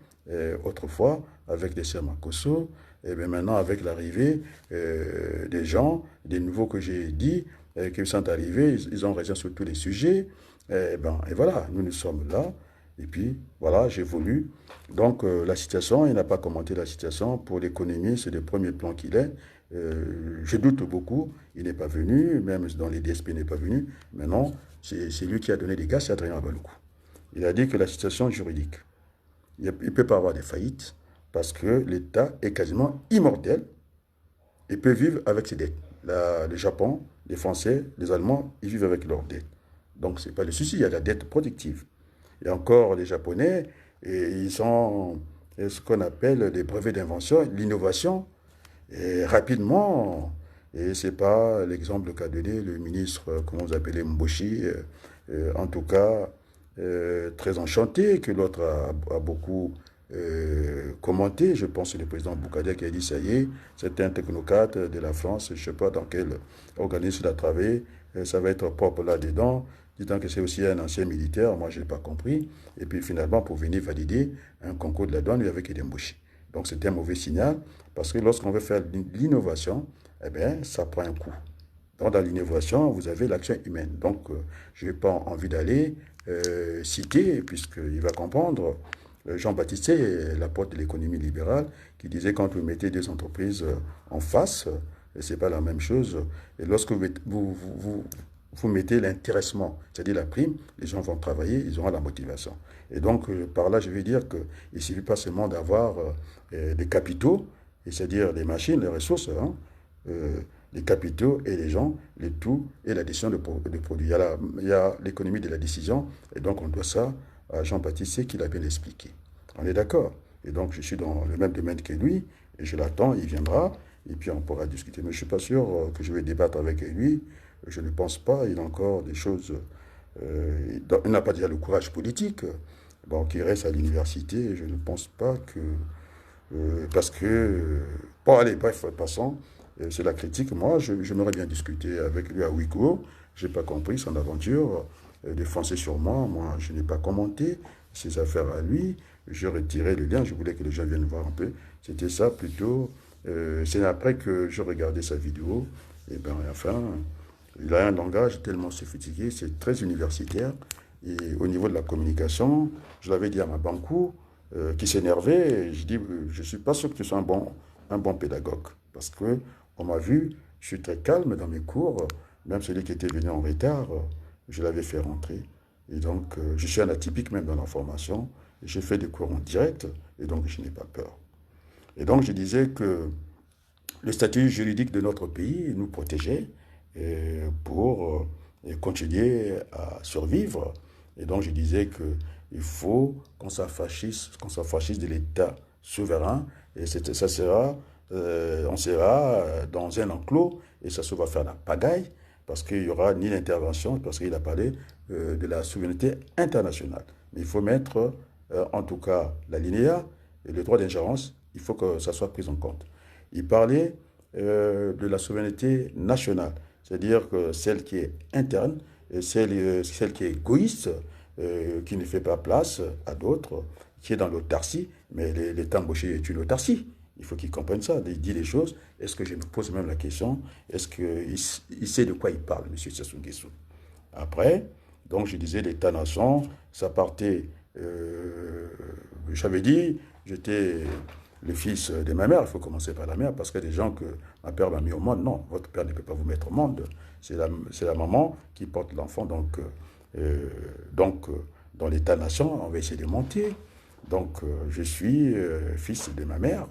autrefois avec des Sir Makosso. Et bien maintenant, avec l'arrivée des gens, des nouveaux que j'ai dit, qui sont arrivés, ils ont raison sur tous les sujets. Et voilà, nous sommes là. Et puis, voilà, j'évolue. Donc, la situation, il n'a pas commenté la situation. Pour l'économie, c'est le premier plan qu'il est. Je doute beaucoup. Il n'est pas venu, même dans les DSP, il n'est pas venu. Mais non, c'est lui qui a donné des gaz, c'est Adrien Abaloukou. Il a dit que la situation juridique, il ne peut pas avoir de faillite parce que l'État est quasiment immortel et peut vivre avec ses dettes. Le Japon, les Français, les Allemands, ils vivent avec leurs dettes. Donc, ce n'est pas le souci, il y a la dette productive. Et encore, les Japonais, ils ont ce qu'on appelle des brevets d'invention, l'innovation. Et rapidement, et ce n'est pas l'exemple qu'a donné le ministre, comment vous appelez, Mboshi, en tout cas, très enchanté, que l'autre a beaucoup commenté. Je pense que le président Boukadé qui a dit, ça y est, c'est un technocrate de la France, je ne sais pas dans quel organisme il a travaillé, ça va être propre là-dedans. Disant que c'est aussi un ancien militaire, moi je n'ai pas compris. Et puis finalement, pour venir valider un concours de la douane, il y avait qu'il embauché. Donc c'était un mauvais signal, parce que lorsqu'on veut faire l'innovation, eh bien, ça prend un coût. Donc dans l'innovation, vous avez l'action humaine. Donc je n'ai pas envie d'aller citer, puisqu'il va comprendre, Jean-Baptiste, l'apôtre de l'économie libérale, qui disait quand vous mettez deux entreprises en face, ce n'est pas la même chose. Et lorsque vous mettez l'intéressement, c'est-à-dire la prime, les gens vont travailler, ils auront la motivation. Et donc, par là, je veux dire qu'il ne suffit pas seulement d'avoir des capitaux, c'est-à-dire des machines, les ressources, les capitaux et les gens, les tout, et la décision de produits. Il y a l'économie de la décision, et donc on doit ça à Jean-Baptiste qui l'a bien expliqué. On est d'accord? Et donc, je suis dans le même domaine que lui, et je l'attends, il viendra, et puis on pourra discuter. Mais je ne suis pas sûr que je vais débattre avec lui. Je ne pense pas, il a encore des choses... il n'a pas déjà le courage politique, qu'il reste à l'université, je ne pense pas que... parce que... bon, allez, bref, passons. C'est la critique. Moi, j'aimerais bien discuter avec lui à Ouigo. Je n'ai pas compris son aventure de foncer sur moi. Moi, je n'ai pas commenté ses affaires à lui. Je retirais le lien, je voulais que les gens viennent voir un peu. C'était ça plutôt. C'est après que je regardais sa vidéo. Et bien, enfin... Il a un langage tellement sophistiqué, c'est très universitaire. Et au niveau de la communication, je l'avais dit à ma banco, qui s'énervait, je dis, je ne suis pas sûr que tu sois un bon pédagogue. Parce qu'on m'a vu, je suis très calme dans mes cours, même celui qui était venu en retard, je l'avais fait rentrer. Et donc, je suis un atypique même dans la formation, et j'ai fait des cours en direct, et donc je n'ai pas peur. Et donc, je disais que le statut juridique de notre pays nous protégeait pour continuer à survivre. Et donc je disais qu'il faut qu'on s'affranchisse de l'État souverain et ça sera, on sera dans un enclos et ça se va faire la pagaille parce qu'il n'y aura ni l'intervention, parce qu'il a parlé de la souveraineté internationale. Mais il faut mettre en tout cas l'alinéa et le droit d'ingérence, il faut que ça soit pris en compte. Il parlait de la souveraineté nationale, c'est-à-dire que celle qui est interne, et celle qui est égoïste, qui ne fait pas place à d'autres, qui est dans l'autarcie, mais l'État embauché est une autarcie. Il faut qu'il comprenne ça, il dit les choses. Est-ce que je me pose même la question, est-ce qu'il sait de quoi il parle, M. Sassou Nguesso? Après, donc je disais l'État-nation, ça partait, j'avais dit, j'étais le fils de ma mère, il faut commencer par la mère, parce qu'il y a des gens que ma père m'a mis au monde. Non, votre père ne peut pas vous mettre au monde. C'est la maman qui porte l'enfant. Donc, dans l'État-nation, on va essayer de monter. Donc, je suis fils de ma mère,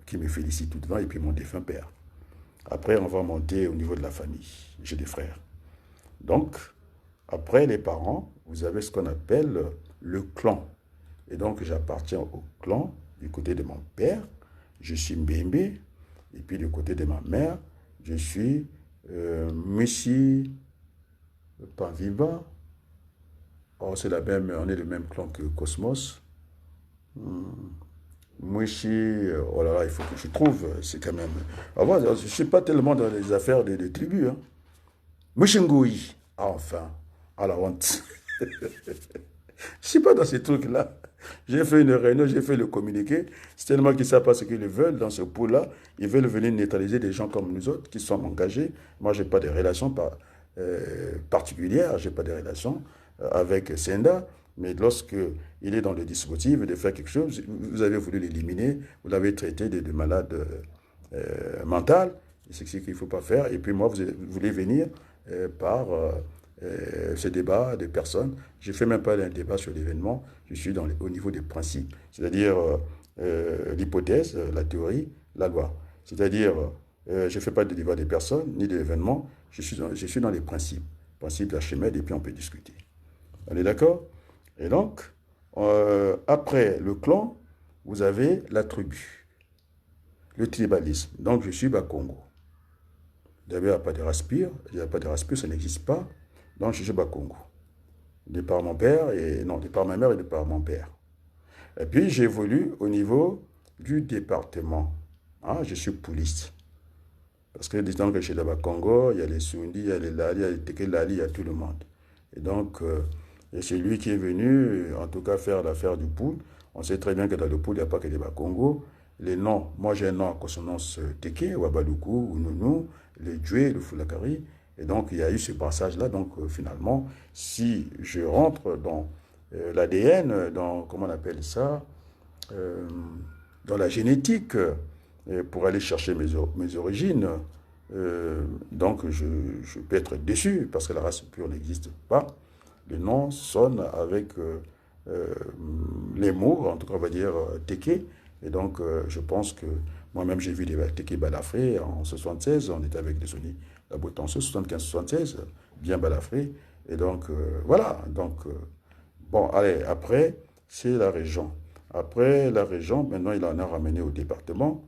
qui me félicite tout le temps, et puis mon défunt père. Après, on va monter au niveau de la famille. J'ai des frères. Donc, après les parents, vous avez ce qu'on appelle le clan. Et donc, j'appartiens au clan du côté de mon père. Je suis Mbembe. Et puis, du côté de ma mère, je suis Messi Panviva. Oh, c'est la même, on est le même clan que Cosmos. Mouchi, oh là là, il faut que je trouve, c'est quand même... Ah, moi, je ne suis pas tellement dans les affaires des tribus. Hein. Mouchingoui, ah, enfin, à la honte. Je ne suis pas dans ces trucs-là. J'ai fait une réunion, j'ai fait le communiqué. C'est tellement qu'ils ne savent pas ce qu'ils veulent dans ce pot-là. Ils veulent venir neutraliser des gens comme nous autres qui sont engagés. Moi, je n'ai pas de relations particulières, je n'ai pas de relations avec Senda. Mais lorsque il est dans le dispositif de faire quelque chose, vous avez voulu l'éliminer, vous l'avez traité de malade mental, c'est ce qu'il ne faut pas faire. Et puis moi, vous voulez venir par ce débat de personnes. Je ne fais même pas un débat sur l'événement, je suis au niveau des principes, c'est-à-dire l'hypothèse, la théorie, la loi. C'est-à-dire, je ne fais pas de débat des personnes, ni de l'événement, je suis dans les principes d'Archimède, et puis on peut discuter. On est d'accord? Et donc, après le clan, vous avez la tribu, le tribalisme. Donc, je suis Bakongo. D'abord, il n'y a pas de raspire, ça n'existe pas. Donc, je suis Bakongo. De par mon père, de par ma mère et de par mon père. Et puis, j'évolue au niveau du département. Ah, je suis pouliste. Parce que disons que chez les Bakongo, il y a les Sundi, il y a les Lali, il y a les Tekelali, il y a tout le monde. Et donc, et c'est lui qui est venu, en tout cas, faire l'affaire du poule. On sait très bien que dans le poule, il n'y a pas que des Bakongo. Les noms, moi j'ai un nom à consonance Teke, Wabaluku, Ununu, le Djoué, le Fulakari. Et donc, il y a eu ce brassage-là. Donc, finalement, si je rentre dans l'ADN, dans, comment on appelle ça, dans la génétique, pour aller chercher mes origines, donc je peux être déçu, parce que la race pure n'existe pas. Le nom sonne avec les mots, en tout cas on va dire Teke. Et donc je pense que moi-même j'ai vu des Teke balafrés en 76, on était avec des Sony la Botanceuse, 75-76, bien balafrés. Et donc voilà, donc bon, allez, après c'est la région. Après la région, maintenant il en a ramené au département,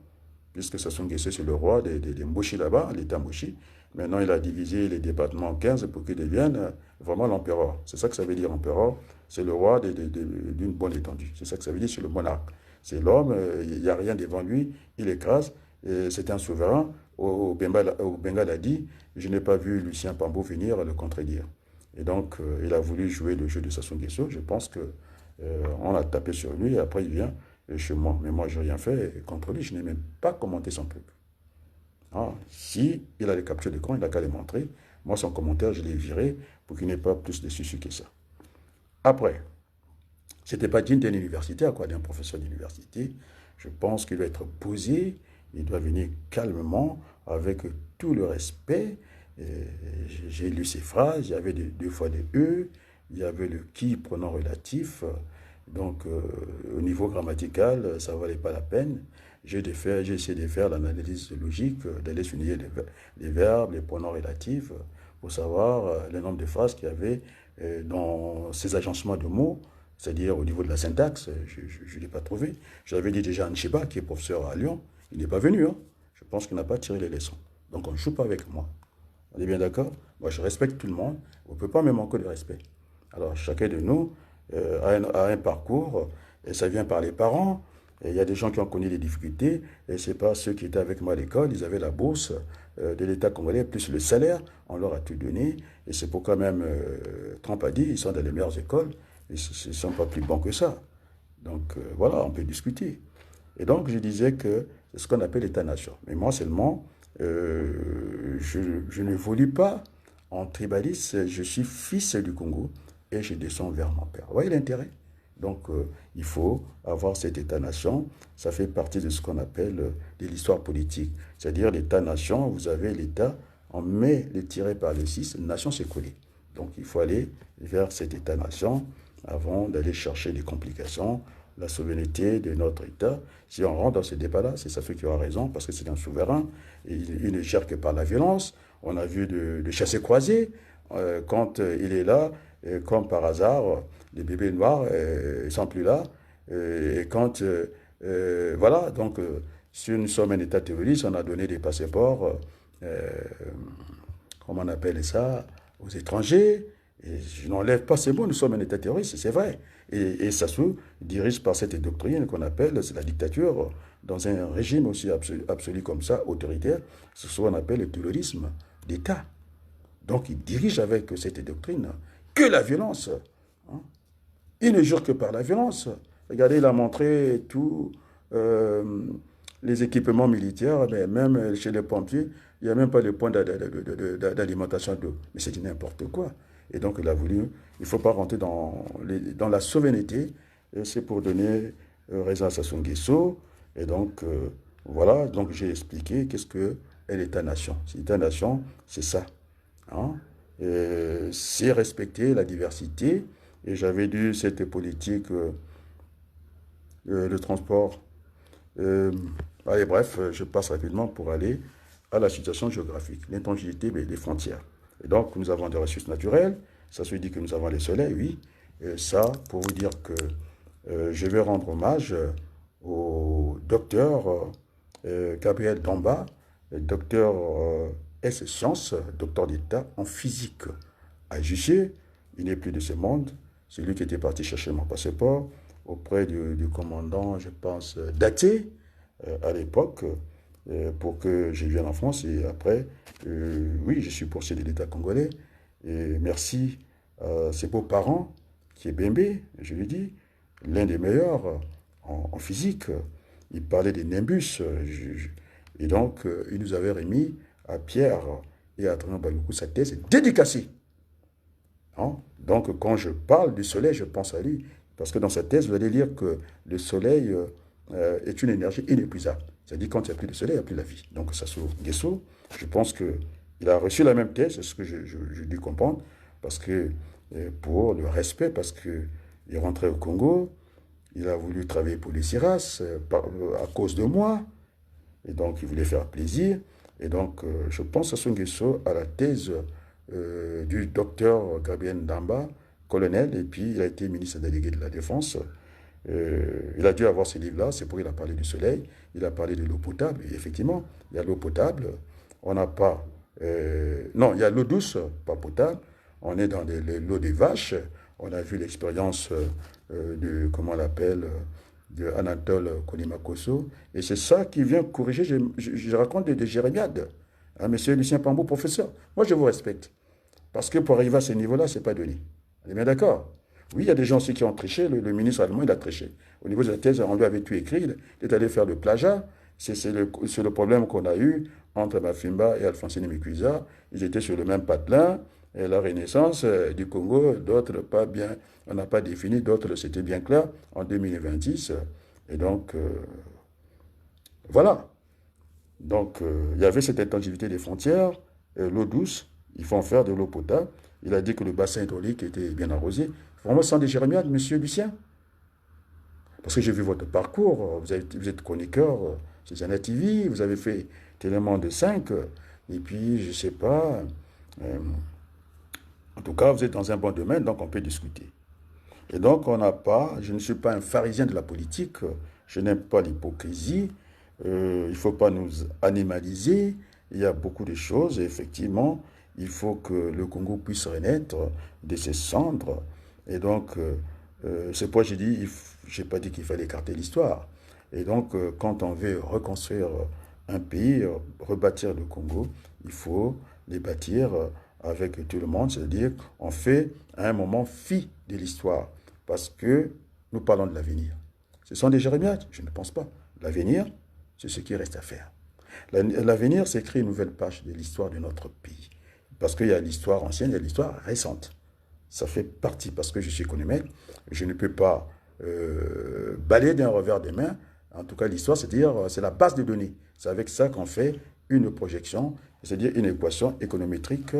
puisque Sassou Nguesso c'est le roi des Mboshi là-bas, l'État Mboshi. Maintenant, il a divisé les départements en 15 pour qu'ils deviennent vraiment l'empereur. C'est ça que ça veut dire, empereur. C'est le roi d'une bonne étendue. C'est ça que ça veut dire, c'est le monarque. C'est l'homme, il n'y a rien devant lui, il écrase. C'est un souverain. Au Bengale a dit, je n'ai pas vu Lucien Pambo venir le contredire. Et donc, il a voulu jouer le jeu de Sassou Nguesso. Je pense qu'on a tapé sur lui et après il vient chez moi. Mais moi, je n'ai rien fait contre lui. Je n'ai même pas commenté son truc. Ah, si il a les captures d'écran, il n'a qu'à les montrer. Moi, son commentaire, je l'ai viré pour qu'il n'ait pas plus de soucis que ça. Après, ce n'était pas digne d'un universitaire, d'un professeur d'université. Je pense qu'il doit être posé, il doit venir calmement, avec tout le respect. J'ai lu ses phrases, il y avait deux fois des E, il y avait le qui pronom relatif. Donc, au niveau grammatical, ça ne valait pas la peine. j'ai essayé de faire l'analyse logique, d'aller souligner les verbes, les pronoms relatifs, pour savoir le nombre de phrases qu'il y avait dans ces agencements de mots, c'est-à-dire au niveau de la syntaxe, je ne l'ai pas trouvé. J'avais dit déjà à Nchiba, qui est professeur à Lyon, il n'est pas venu, hein. Je pense qu'il n'a pas tiré les leçons. Donc on ne joue pas avec moi. On est bien d'accord? Moi, je respecte tout le monde. On ne peut pas me manquer de respect. Alors, chacun de nous a un parcours, et ça vient par les parents. Et il y a des gens qui ont connu des difficultés, et ce n'est pas ceux qui étaient avec moi à l'école. Ils avaient la bourse de l'État congolais, plus le salaire. On leur a tout donné. Et c'est pourquoi même Trump a dit ils sont dans les meilleures écoles. Et ils ne sont pas plus bons que ça. Donc, voilà, on peut discuter. Et donc, je disais que c'est ce qu'on appelle l'État-nation. Mais moi, seulement, je n'évolue pas en tribaliste, je suis fils du Congo et je descends vers mon père. Vous voyez l'intérêt? Donc, il faut avoir cet État-nation. Ça fait partie de ce qu'on appelle de l'histoire politique. C'est-à-dire l'État-nation, vous avez l'État, on met les tirés par le 6, nation s'est collée. Donc, il faut aller vers cet État-nation avant d'aller chercher des complications, la souveraineté de notre État. Si on rentre dans ce débat-là, c'est Sassou qui aura raison, parce que c'est un souverain, et il ne gère que par la violence. On a vu de chassés-croisés, quand il est là, comme par hasard, les bébés noirs ne sont plus là. Et quand, voilà, donc, si nous sommes un État terroriste, on a donné des passeports, comment on appelle ça, aux étrangers. Et je n'enlève pas ces mots, nous sommes un État terroriste, c'est vrai. Et Sassou dirige par cette doctrine qu'on appelle, c'est la dictature, dans un régime aussi absolu comme ça, autoritaire, c'est ce qu'on appelle le terrorisme d'État. Donc il dirige avec cette doctrine que la violence. Hein. Il ne jure que par la violence. Regardez, il a montré tous les équipements militaires, mais même chez les pompiers, il n'y a même pas de point d'alimentation d'eau. Mais c'est n'importe quoi. Et donc, il a voulu, il ne faut pas rentrer dans la souveraineté. C'est pour donner raison à Sassou Nguesso. Et donc, voilà, donc j'ai expliqué qu'est-ce que est l'État-nation. L'État-nation, c'est ça. Hein? C'est respecter la diversité. Et j'avais dit cette politique de transport. Allez, bref, je passe rapidement pour aller à la situation géographique, l'intangibilité des frontières. Et donc, nous avons des ressources naturelles. Ça se dit que nous avons le soleil, oui. Et ça, pour vous dire que je vais rendre hommage au docteur Gabriel Damba, docteur S-Sciences, docteur d'État en physique. À juger, il n'est plus de ce monde. C'est lui qui était parti chercher mon passeport auprès du commandant, je pense, Daté, à l'époque, pour que je vienne en France. Et après, oui, je suis poursuivi de l'État congolais. Et merci à ses beaux-parents, qui est Bembe, je lui dis, l'un des meilleurs en physique. Il parlait des nimbus. Et donc, il nous avait remis à Pierre et à Adrien Baloukou sa thèse dédicacée. Hein? Donc, quand je parle du soleil, je pense à lui. Parce que dans sa thèse, vous allez lire que le soleil est une énergie inépuisable. C'est-à-dire quand il n'y a plus de soleil, il n'y a plus de la vie. Donc Sassou Nguesso, je pense qu'il a reçu la même thèse, c'est ce que je dû comprendre, parce que pour le respect, parce qu'il est rentré au Congo, il a voulu travailler pour les SIRAS à cause de moi, et donc il voulait faire plaisir. Et donc je pense que Sassou Nguesso a la thèse du docteur Gabriel Damba, colonel, et puis il a été ministre délégué de la Défense. Il a dû avoir ces livres-là, c'est pour il a parlé du soleil, il a parlé de l'eau potable, et effectivement, il y a l'eau potable, on n'a pas... non, il y a l'eau douce, pas potable, on est dans l'eau des vaches, on a vu l'expérience de, comment on l'appelle, de Anatole Konimakoso, et c'est ça qui vient corriger, je raconte des jérémiades, hein, monsieur Lucien Pambou, professeur, moi je vous respecte, parce que pour arriver à ce niveau-là, c'est pas donné, on est bien d'accord? Oui, il y a des gens aussi qui ont triché. Le ministre allemand, il a triché. Au niveau de la thèse, on lui avait tout écrit. Il est allé faire le plagiat. C'est le problème qu'on a eu entre Mafimba et Alphonsine Mikuisa. Ils étaient sur le même patelin. Et la renaissance du Congo, d'autres pas bien, on n'a pas défini, d'autres c'était bien clair en 2026. Et donc, voilà. Donc, il y avait cette intangibilité des frontières, l'eau douce, il faut en faire de l'eau potable. Il a dit que le bassin hydraulique était bien arrosé. Vraiment sans des jérémiades, monsieur Lucien? Parce que j'ai vu votre parcours, vous êtes chroniqueur c'est Zana TV, vous avez fait Télémonde 5, et puis, je ne sais pas, en tout cas, vous êtes dans un bon domaine, donc on peut discuter. Et donc, on n'a pas, je ne suis pas un pharisien de la politique, je n'aime pas l'hypocrisie, il ne faut pas nous animaliser, il y a beaucoup de choses, et effectivement, il faut que le Congo puisse renaître de ses cendres. Et donc, c'est pourquoi j'ai dit, je n'ai pas dit qu'il fallait écarter l'histoire. Et donc, quand on veut reconstruire un pays, rebâtir le Congo, il faut les bâtir avec tout le monde, c'est-à-dire qu'on fait à un moment fi de l'histoire, parce que nous parlons de l'avenir. Ce sont des jérémiades? Je ne pense pas. L'avenir, c'est ce qui reste à faire. L'avenir, c'est écrire une nouvelle page de l'histoire de notre pays. Parce qu'il y a l'histoire ancienne, il y a l'histoire récente. Ça fait partie, parce que je suis économiste, je ne peux pas balayer d'un revers des mains. En tout cas, l'histoire, c'est-à-dire, c'est la base de données. C'est avec ça qu'on fait une projection, c'est-à-dire une équation économétrique.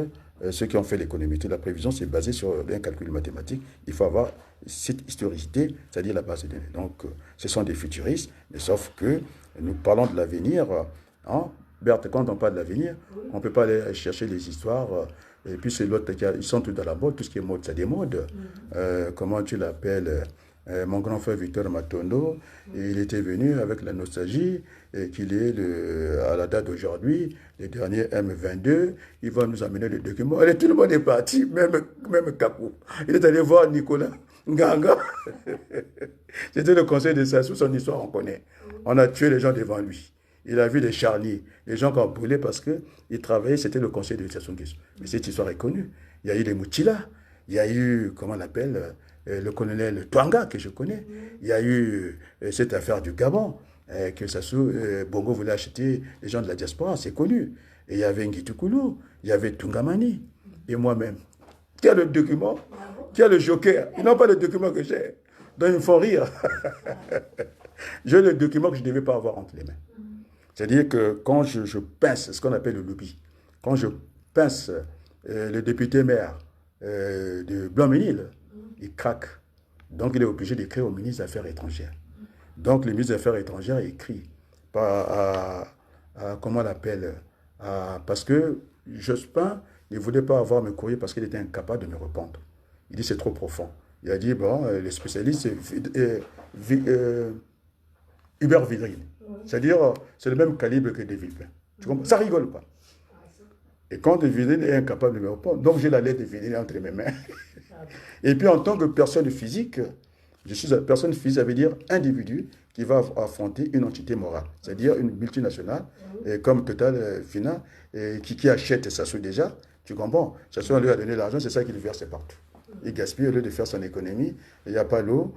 Ceux qui ont fait l'économétrie, la prévision, c'est basé sur un calcul mathématique. Il faut avoir cette historicité, c'est-à-dire la base de données. Donc, ce sont des futuristes, mais sauf que nous parlons de l'avenir. Hein? Berthe, quand on parle de l'avenir, on ne peut pas aller chercher les histoires. Et puis, c'est l'autre, ils sont tous dans la mode. Tout ce qui est mode, ça démode. Comment tu l'appelles? Mon grand frère Victor Matondo, il était venu avec la nostalgie et qu'il est à la date d'aujourd'hui, le dernier M22, il va nous amener le document. Et tout le monde est parti, même Kakou. Il est allé voir Nicolas Nganga. C'était le conseil de Sassou, son histoire on connaît. On a tué les gens devant lui. Il a vu les charniers, les gens qui ont brûlé parce qu'ils travaillaient, c'était le conseil de Sassou Nguesso. Mais cette histoire est connue. Il y a eu les Moutila, il y a eu, comment on l'appelle, le colonel Twanga, que je connais. Il y a eu cette affaire du Gabon, que Sassou Bongo voulait acheter les gens de la diaspora, c'est connu. Et il y avait Ngiti Koulou, il y avait Tungamani, et moi-même. Qui a le document? Qui a le joker? Ils n'ont pas le document que j'ai. Donc ils me font rire. J'ai le document que je ne devais pas avoir entre les mains. C'est-à-dire que quand je pince, ce qu'on appelle le lobby, quand je pince le député maire de Blanc-Ménil, il craque. Donc, il est obligé d'écrire au ministre des Affaires étrangères. Donc, le ministre des Affaires étrangères écrit comment on l'appelle, parce que Jospin ne voulait pas avoir mes courriers parce qu'il était incapable de me répondre. Il dit c'est trop profond. Il a dit, bon, les spécialistes, c'est Hubert Védrine. C'est-à-dire, c'est le même calibre que De Villepin. Tu comprends? Ça rigole pas. Et quand De Villepin est incapable de me répondre, donc j'ai la lettre de Villepin entre mes mains. Et puis en tant que personne physique, je suis une personne physique, ça veut dire individu qui va affronter une entité morale, c'est-à-dire une multinationale, comme Total Final, qui achète Sassou déjà, tu comprends? Sassou, on lui a donné l'argent, c'est ça qu'il verse partout. Il gaspille au lieu de faire son économie, il n'y a pas l'eau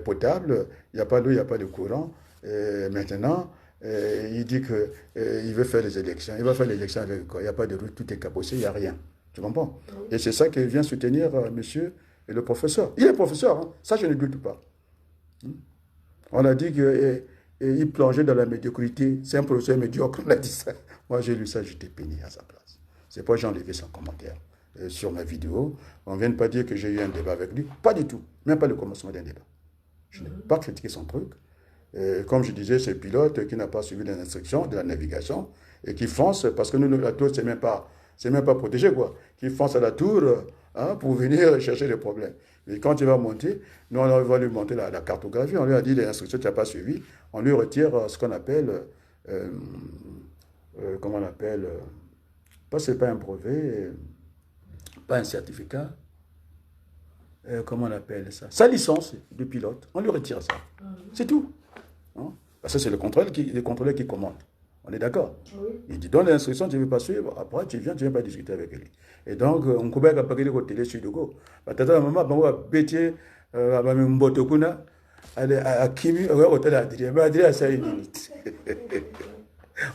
potable, il n'y a pas d'eau, il n'y a pas de courant. Maintenant, il dit qu'il veut faire les élections, il va faire les élections avec quoi? Il n'y a pas de route, tout est cabossé, il n'y a rien. Tu comprends? Et c'est ça que vient soutenir monsieur le professeur. Il est professeur, hein? Ça je ne doute pas. On a dit qu'il plongeait dans la médiocrité. C'est un professeur médiocre, on a dit ça. Moi j'ai lu ça, j'étais péni à sa place. C'est pourquoi j'ai enlevé son commentaire sur ma vidéo. On ne vient pas dire que j'ai eu un débat avec lui. Pas du tout. Même pas le commencement d'un débat. Je n'ai pas critiqué son truc. Comme je disais, c'est pilote qui n'a pas suivi les instructions de la navigation et qui fonce parce que nous, la tour, c'est même pas protégé, quoi. Qui fonce à la tour pour venir chercher les problèmes. Et quand il va monter, nous, on va lui monter la cartographie. On lui a dit les instructions que tu n'as pas suivies. On lui retire ce qu'on appelle, comment on appelle, c'est pas un brevet, pas un certificat. Comment on appelle ça? Sa licence de pilote. On lui retire ça. C'est tout. Hein? Parce que c'est le contrôleur qui commande. On est d'accord? Oui. Il dit, donne l'instruction, tu ne veux pas suivre. Après, tu viens pas discuter avec lui. Et donc, on ne peut pas parler de télé sur le go. Tata, maman, on va bêter, on va me aller à Kimi, on va hôtel à Adrien. Mais Adrien, ça a une limite.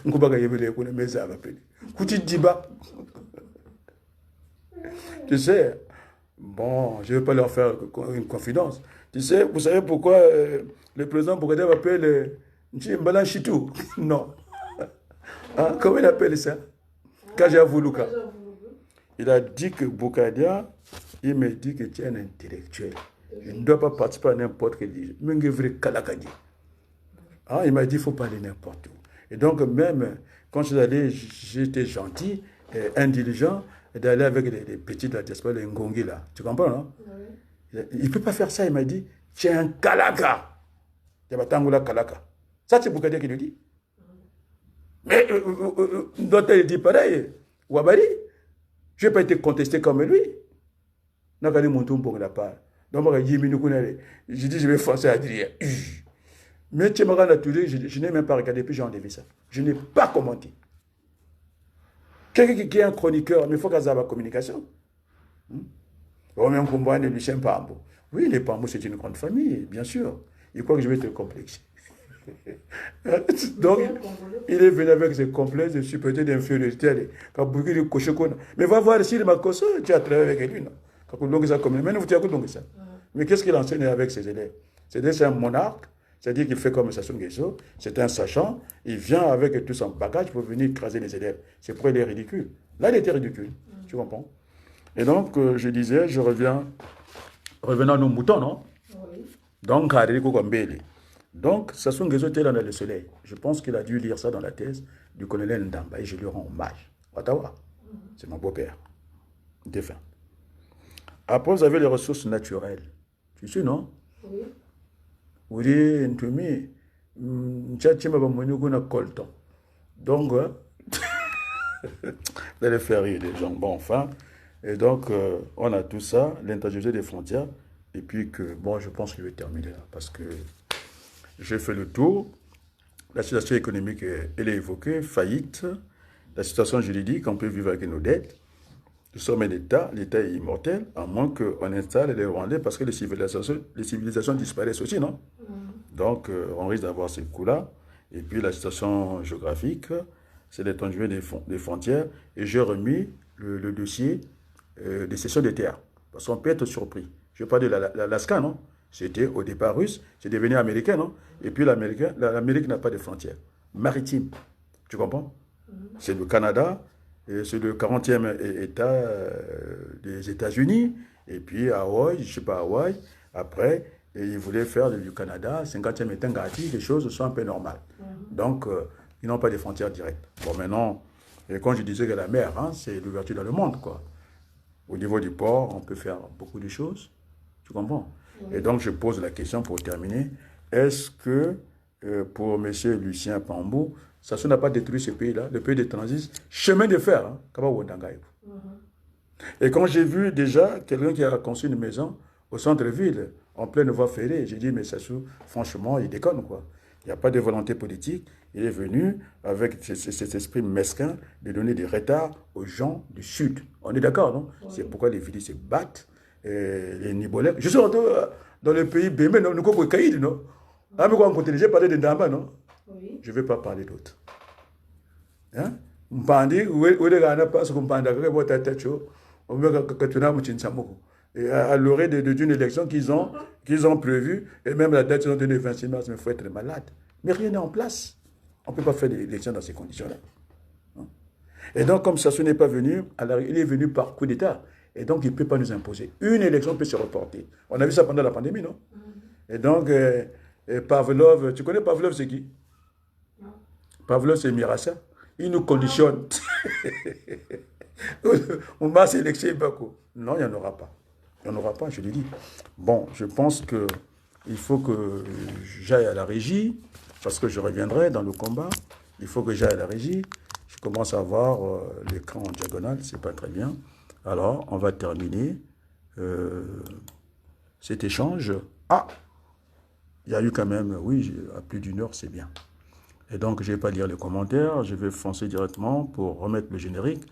On ne peut pas y aller, mais ça va payer. Kouti Diba. Tu sais, bon, je ne vais pas leur faire une confidence. Tu sais, vous savez pourquoi le président Bougadia va appeler le Mbala Chitou? Non. Hein, comment il appelle ça? Kaja Voulouka. Il a dit que Bougadia, il me dit que tu es un intellectuel. Je ne dois pas participer à n'importe quel livre. Hein, il m'a dit qu'il ne faut pas aller n'importe où. Et donc, même quand je suis allé, j'étais gentil, intelligent, d'aller avec les petits de la diaspora, les Ngongi là. Tu comprends, non? Il ne peut pas faire ça, il m'a dit, tu es un kalaka. Yabatangula kalaka. Ça, c'est Boukadia qui le dit. Mais d'autres, il dit pareil. Wabari, je n'ai pas été contesté comme lui. Nakali Montoum pour la part. Donc, je dis, je vais forcer à dire. Mais tu m'as naturel, je n'ai même pas regardé, puis j'ai enlevé ça. Je n'ai pas commenté. Quelqu'un qui est un chroniqueur, mais il faut qu'il y ait la communication. Ou même Kumban et Lucien Pambo. Oui, les Pambo, c'est une grande famille, bien sûr. Il croit que je vais te complexer. Donc, il est venu avec ses complexes de supériorité d'infériorité. Mais va voir s'il m'a causé, tu as travaillé avec lui. Mais qu'est-ce qu'il enseigne avec ses élèves? C'est un monarque, c'est-à-dire qu'il fait comme Sassou Nguesso, c'est un sachant, il vient avec tout son bagage pour venir écraser les élèves. C'est pourquoi il est ridicule. Là, il était ridicule, tu comprends? Et donc, je disais, revenons à nos moutons, non? Oui. Donc, Sassou Nguesso était dans le soleil. Je pense qu'il a dû lire ça dans la thèse du colonel Ndamba et je lui rends hommage. Ottawa, c'est mon beau-père, défunt. Après, vous avez les ressources naturelles. Tu sais, non? Oui. Oui, Ntumi, Tchatchima Bamonyouguna Colton. Donc, vous allez faire rire les gens. Bon, enfin. Et donc, on a tout ça, l'intangibilité des frontières. Et puis que, bon, je pense que je vais terminer là. Parce que j'ai fait le tour. La situation économique, elle est évoquée, faillite. La situation juridique, on peut vivre avec nos dettes. Nous sommes un État, l'État est immortel, à moins qu'on installe les Rwandais, parce que les civilisations disparaissent aussi, non? Donc, on risque d'avoir ces coups-là. Et puis, la situation géographique, c'est l'étendue des frontières. Et j'ai remis le dossier des cessions des terres. Parce qu'on peut être surpris. Je parle de l'Alaska, non? C'était au départ russe, c'est devenu américain, non? Et puis, l'Amérique n'a pas de frontières maritimes. Tu comprends? C'est le Canada. C'est le 40e État des États-Unis. Et puis Hawaï, je ne sais pas Hawaï. Après, ils voulaient faire du Canada, 50e État Ngati, les choses sont un peu normales. Donc, ils n'ont pas de frontières directes. Bon, maintenant, et quand je disais que la mer, hein, c'est l'ouverture dans le monde, quoi. Au niveau du port, on peut faire beaucoup de choses. Tu comprends? Et donc, je pose la question pour terminer. Est-ce que, pour M. Lucien Pambou, ça n'a pas détruit ce pays-là, le pays de transit, chemin de fer, hein, Et quand j'ai vu déjà quelqu'un qui a construit une maison au centre-ville, en pleine voie ferrée, j'ai dit, mais Sassou, franchement, il déconne, quoi. Il n'y a pas de volonté politique. Il est venu avec cet esprit mesquin de donner des retards aux gens du Sud. On est d'accord, non? Oui. C'est pourquoi les villes se battent, les Nibolais. Je suis rentré dans le pays Bémé, non? Nous sommes caïds, non? Ah, mais quoi, j'ai parlé de Ndamba, non? Oui. Je ne vais pas parler d'autres. Hein? Et à l'orée d'une élection qu'ils ont prévue, et même la date, ils ont donné le 26 mars, mais il faut être malade. Mais rien n'est en place. On ne peut pas faire des élections dans ces conditions-là. Et donc, comme Sassou n'est pas venu, alors, il est venu par coup d'État. Et donc, il ne peut pas nous imposer. Une élection peut se reporter. On a vu ça pendant la pandémie, non? Et donc, Pavlov, tu connais Pavlov, c'est qui? Non. Pavlov, c'est Mirassa. Il nous conditionne. On va sélectionner Bako. Non, il n'y en aura pas. Il n'y en aura pas, je l'ai dit. Bon, je pense qu'il faut que j'aille à la régie, parce que je reviendrai dans le combat. Il faut que j'aille à la régie. Je commence à voir l'écran en diagonale, c'est pas très bien. Alors, on va terminer cet échange. Ah! Il y a eu quand même, oui, à plus d'une heure, c'est bien. Et donc, je ne vais pas lire les commentaires, je vais foncer directement pour remettre le générique.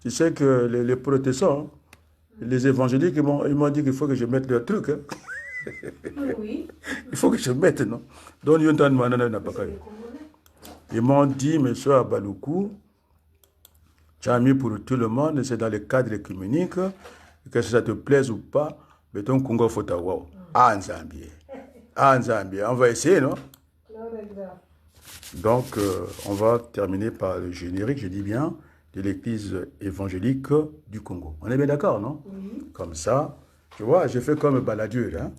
Tu sais que les protestants, les évangéliques, ils m'ont dit qu'il faut que je mette le truc. Hein. Oui. Il faut que je mette, non? Donc, ils m'ont dit, M. Abaloukou, tu as mis pour tout le monde, c'est dans le cadre écuménique, que ça te plaise ou pas, mais ton Congo faut avoir. Ah, en Zambie. Ah, en Zambie. On va essayer, non? Donc, on va terminer par le générique, je dis bien, de l'église évangélique du Congo. On est bien d'accord, non? Oui. Comme ça, tu vois, j'ai fait comme Balladur. Hein?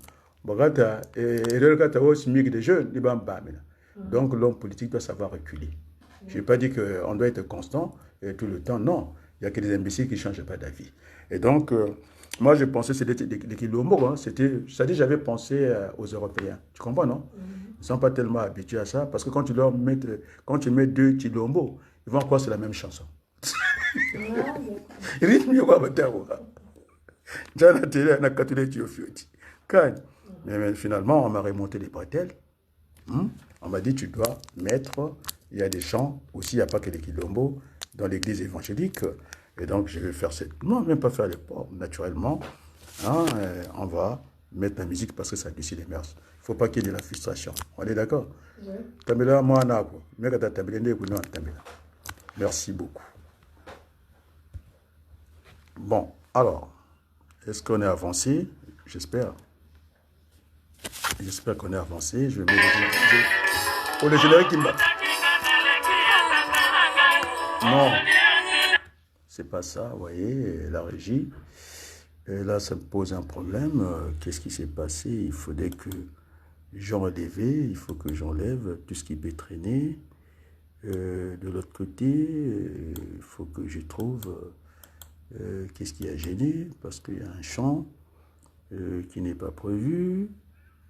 Donc, l'homme politique doit savoir reculer. Je n'ai pas dit qu'on doit être constant tout le temps. Non, il n'y a que des imbéciles qui ne changent pas d'avis. Et donc, moi, je pensais que c'était des kilomètres. Hein. C'est-à-dire, j'avais pensé aux Européens. Tu comprends, non? Ils ne sont pas tellement habitués à ça. Parce que quand tu mets deux Chilombo, ils vont croire que c'est la même chanson. Rythme, il y a Jana télé, on a catulé Tiofioti. Mais finalement, on m'a remonté les bretelles. On m'a dit, tu dois mettre, il y a des chants, aussi, il n'y a pas que les Kilombo, dans l'église évangélique. Et donc, je vais faire cette... Non, même pas faire les ports, naturellement. Hein, on va mettre la musique parce que ça adoucit les mœurs. Il ne faut pas qu'il y ait de la frustration. On est d'accord? Tamela, moi, merci beaucoup. Bon, alors, est-ce qu'on est avancé? J'espère. J'espère qu'on est avancé. Je vais mettre le générique qui me bat. Non. C'est pas ça, vous voyez, la régie. Et là, ça me pose un problème. Qu'est-ce qui s'est passé? Il faudrait que j'enlève, il faut que j'enlève tout ce qui peut traîner. De l'autre côté, il faut que je trouve qu'est-ce qui a gêné, parce qu'il y a un champ qui n'est pas prévu.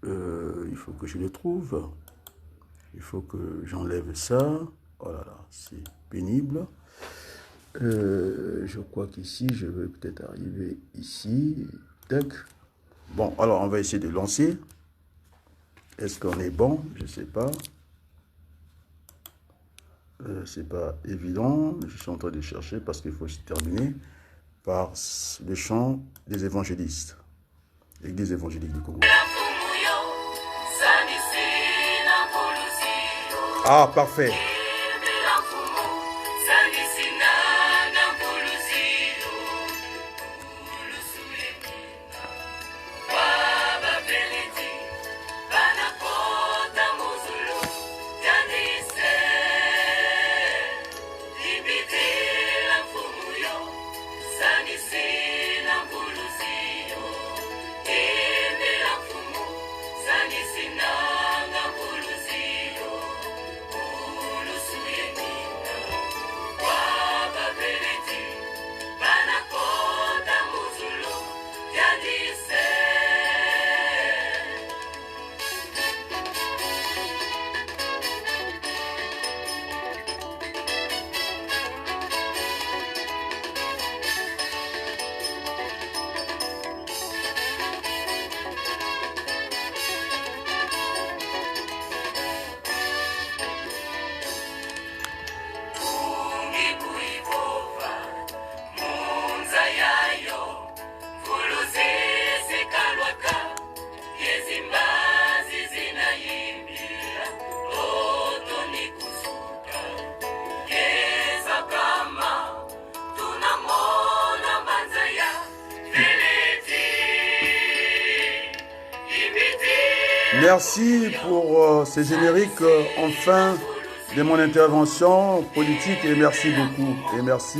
Il faut que je le trouve. Il faut que j'enlève ça. Oh là là, c'est pénible. Je crois qu'ici, je vais peut-être arriver ici. Tac. Bon, alors on va essayer de lancer. Est-ce qu'on est bon? Je ne sais pas. C'est pas évident. Je suis en train de chercher parce qu'il faut se terminer par le chant des évangélistes. L'église évangélique du Congo. Ah, parfait. Merci pour ces génériques en fin de mon intervention politique et merci beaucoup. Et merci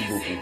beaucoup.